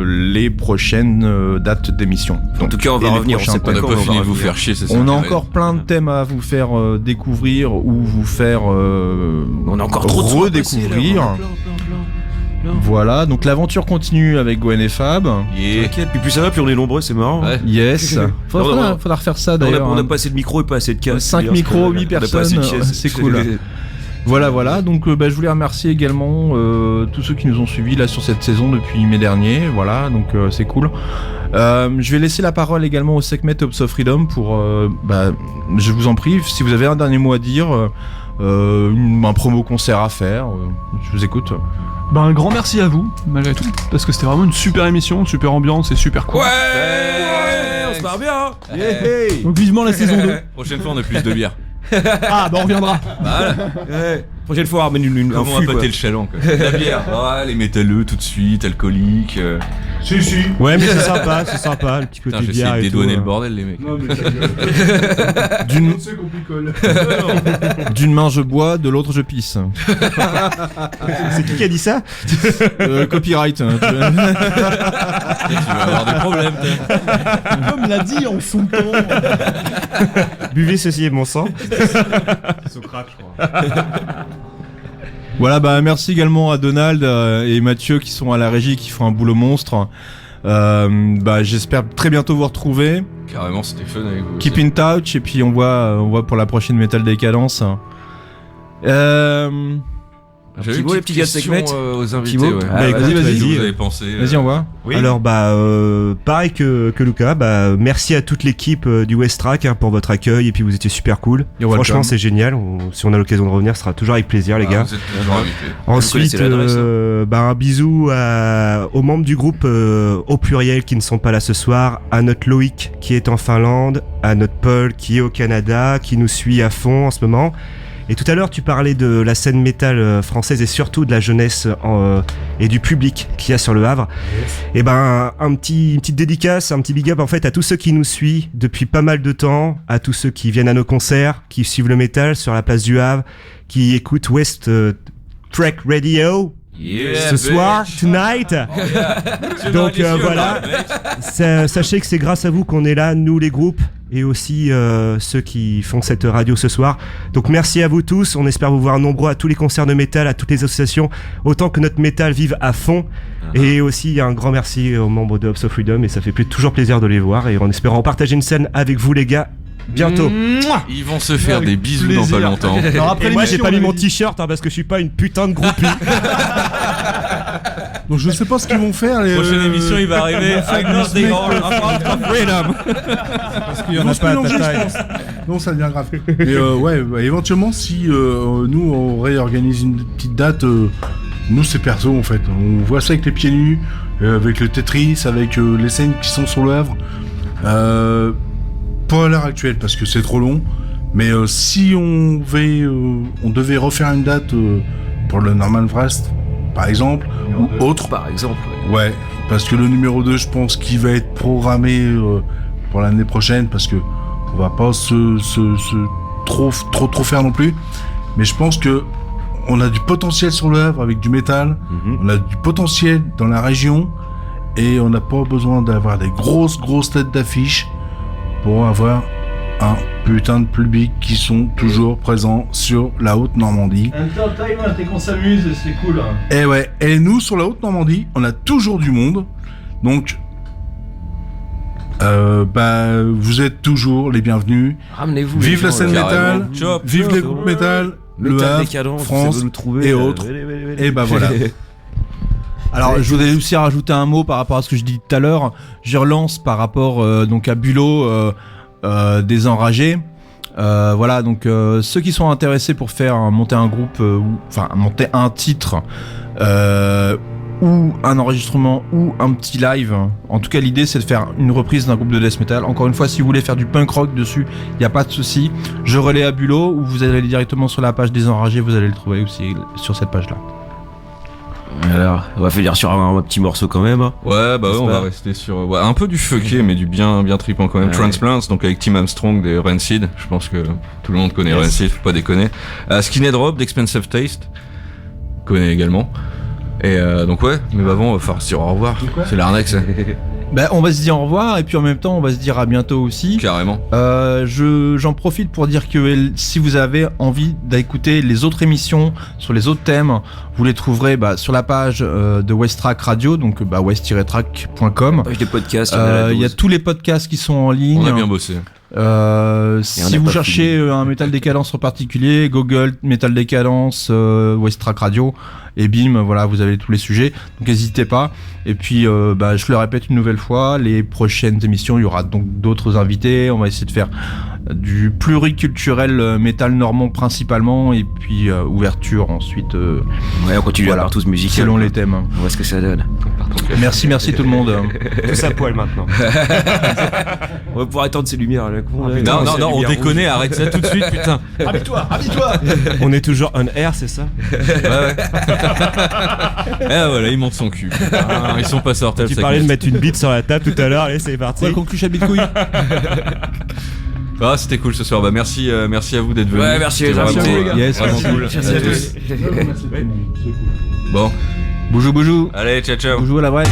les prochaines dates d'émission. En tout cas, on va revenir. On n'a pas fini de vous faire chier. On a encore plein de thèmes à vous faire découvrir ou vous faire. On a encore trop de redécouvrir. Voilà, donc l'aventure continue avec Gwen et Fab. Puis plus ça va, plus on est nombreux, c'est marrant. Ouais. Yes. Faudra refaire ça d'ailleurs. On a pas assez de micros et pas assez de casques. 5 micros, 8 personnes, c'est cool. Voilà, donc je voulais remercier également tous ceux qui nous ont suivis là sur cette saison depuis mai dernier. Voilà, donc c'est cool. Je vais laisser la parole également au Sekhmet Hopes of Freedom pour, je vous en prie, si vous avez un dernier mot à dire, un promo concert à faire, je vous écoute. Un grand merci à vous, malgré tout, parce que c'était vraiment une super émission, une super ambiance et super cool. Ouais, on se marre bien. Yeah. Donc vivement la saison 2. Prochaine fois, on a plus de bière. On reviendra. Voilà. Prochaine fois, ramène Comment on va pâter le chaland, quoi. La bière. Les métalleux tout de suite, alcooliques. Si. Ouais, mais c'est sympa, le petit côté Putain, bière j'essaie de et tout. dédouaner le bordel, les mecs. Non, mais ta gueule. C'est qu'on picole. D'une main je bois, de l'autre je pisse. C'est qui a dit ça? Copyright. Tu vas avoir des problèmes, Comme l'a dit en son temps. Buvez ceci et mon sang. Socrate, je crois. Voilà, merci également à Donald et Mathieu qui sont à la régie, qui font un boulot monstre. J'espère très bientôt vous retrouver. Carrément, c'était fun avec vous. Keep in touch et puis on voit pour la prochaine Metal Décadence. J'avais Thibaut, les petits gars de Sekhmet aux invités. Thibaut, Ouais. vas-y. Vous avez pensé. Vas-y, on voit. Oui. Alors pareil que Lucas, merci à toute l'équipe du West Track pour votre accueil et puis vous étiez super cool. You're Franchement welcome. c'est génial. Si on a l'occasion de revenir, ce sera toujours avec plaisir les gars. Vous êtes toujours invités. Ensuite, un bisou aux membres du groupe au pluriel qui ne sont pas là ce soir, à notre Loïc qui est en Finlande, à notre Paul qui est au Canada, qui nous suit à fond en ce moment. Et tout à l'heure, tu parlais de la scène métal française et surtout de la jeunesse et du public qu'il y a sur le Havre. Yes. Et une petite dédicace, un petit big up en fait à tous ceux qui nous suivent depuis pas mal de temps, à tous ceux qui viennent à nos concerts, qui suivent le métal sur la place du Havre, qui écoutent West Track Radio. Yeah, ce soir, tonight. Oh, yeah. Donc voilà, sachez que c'est grâce à vous qu'on est là, nous les groupes et aussi ceux qui font cette radio ce soir. Donc merci à vous tous, on espère vous voir nombreux à tous les concerts de métal, à toutes les associations, autant que notre métal vive à fond. Et aussi un grand merci aux membres de Hopes of Freedom et ça fait toujours plaisir de les voir et en espérant partager une scène avec vous les gars. Bientôt. Ils vont se faire des bisous dans pas longtemps. Alors après et moi j'ai pas mis mon t-shirt parce que je suis pas une putain de groupie. Donc je sais pas ce qu'ils vont faire. La prochaine émission il va arriver avec Freedom. Parce qu'il y en a pas à ta taille. Non, ça devient grave. Mais éventuellement si nous on réorganise une petite date, nous c'est perso en fait. On voit ça avec les pieds nus, avec le Tetris, avec les scènes qui sont sur le Havre. Pas à l'heure actuelle parce que c'est trop long, mais si on devait refaire une date pour le Norman Frost par exemple, ou autre par exemple. Ouais, parce que le numéro 2 je pense qu'il va être programmé pour l'année prochaine parce que on va pas trop faire non plus, mais je pense que on a du potentiel sur le Havre avec du métal, on a du potentiel dans la région et on n'a pas besoin d'avoir des grosses têtes d'affiche pour avoir un putain de public qui sont toujours présents sur la Haute-Normandie. Entertainment, et qu'on s'amuse, c'est cool. Et ouais, et nous sur la Haute-Normandie, on a toujours du monde, donc vous êtes toujours les bienvenus. Ramenez-vous. Vive la scène métal, Chop, vive les groupes métal, le Havre, France et autres. Et voilà. Alors, je voudrais aussi rajouter un mot par rapport à ce que je dis tout à l'heure. Je relance par rapport donc à Bulot des Enragés. Voilà, donc ceux qui sont intéressés pour monter un groupe, monter un titre, ou un enregistrement, ou un petit live. En tout cas, l'idée c'est de faire une reprise d'un groupe de death metal. Encore une fois, si vous voulez faire du punk rock dessus, il n'y a pas de souci. Je relais à Bulot, ou vous allez aller directement sur la page des enragés, vous allez le trouver aussi sur cette page-là. Alors, on va finir sur un petit morceau quand même. Ouais, bah ouais, on va rester sur un peu du fucké, mais du bien trippant quand même. Transplants, donc avec Tim Armstrong des Rancid. Je pense que tout le monde connaît Rancid, faut pas déconner. Skinhead Rob d'Expensive Taste, connaît également. Et donc ouais, mais avant on va faire se dire au revoir. C'est l'arnaque ça. On va se dire au revoir et puis en même temps on va se dire à bientôt aussi. Carrément. J'en profite pour dire que si vous avez envie d'écouter les autres émissions sur les autres thèmes, vous les trouverez sur la page de West-Track Radio, donc west-track.com. Page des podcasts. Il y a tous les podcasts qui sont en ligne. On a bien bossé. Si vous cherchez un Metal Décadence en particulier, Google Metal Décadence, West-Track Radio, et bim, voilà, vous avez tous les sujets, donc n'hésitez pas. Et puis je le répète une nouvelle fois, les prochaines émissions, il y aura donc d'autres invités, on va essayer de faire du pluriculturel métal normand principalement, et puis ouverture ensuite. Ouais, on continue la partouze musicale selon les thèmes. On voit ce que ça donne. Merci tout le monde. Tout ça poil maintenant. On va pouvoir étendre ces lumières là. Non, on déconne, arrête ça tout de suite, putain. Habille-toi. On est toujours on air, c'est ça? Ouais. Voilà, il monte son cul. Ils sont pas sortis. Tu parlais de mettre une bite sur la table tout à l'heure, allez, c'est parti. Ouais, conclu chabit de couille. C'était cool ce soir. Merci à vous d'être venus. Ouais, merci les invités. Yes, vraiment cool. Merci à tous. Bon. Boujou. Allez, ciao. Boujou à la vraie.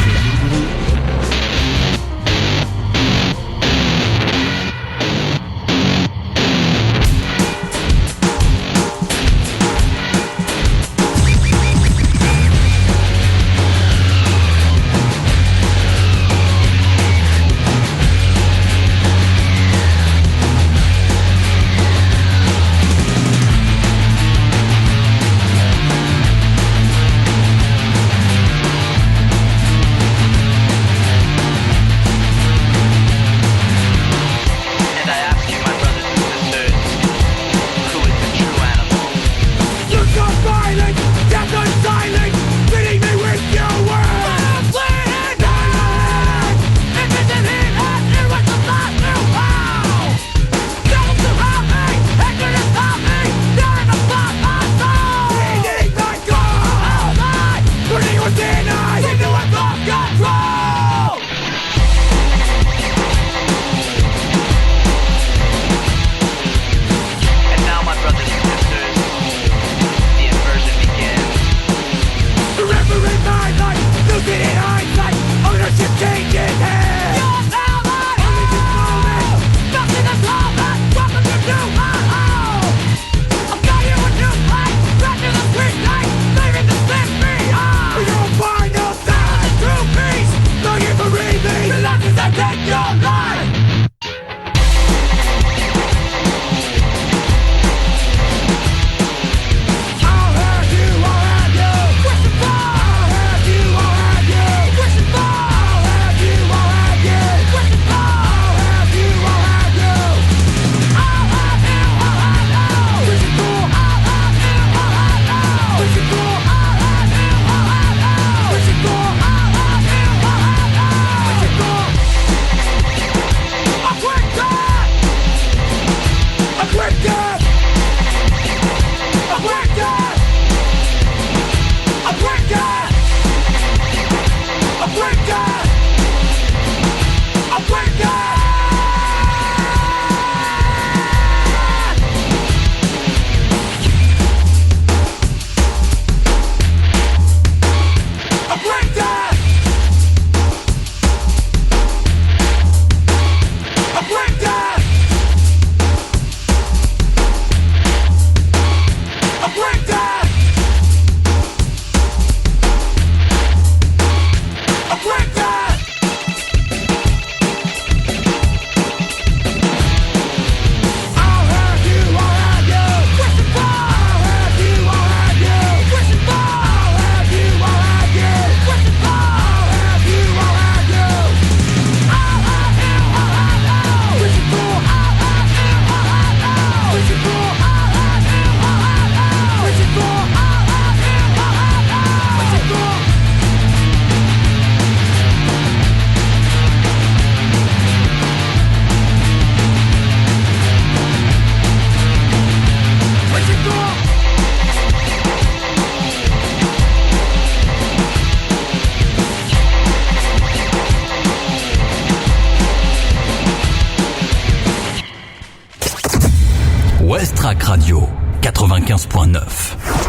Crac Radio 95.9.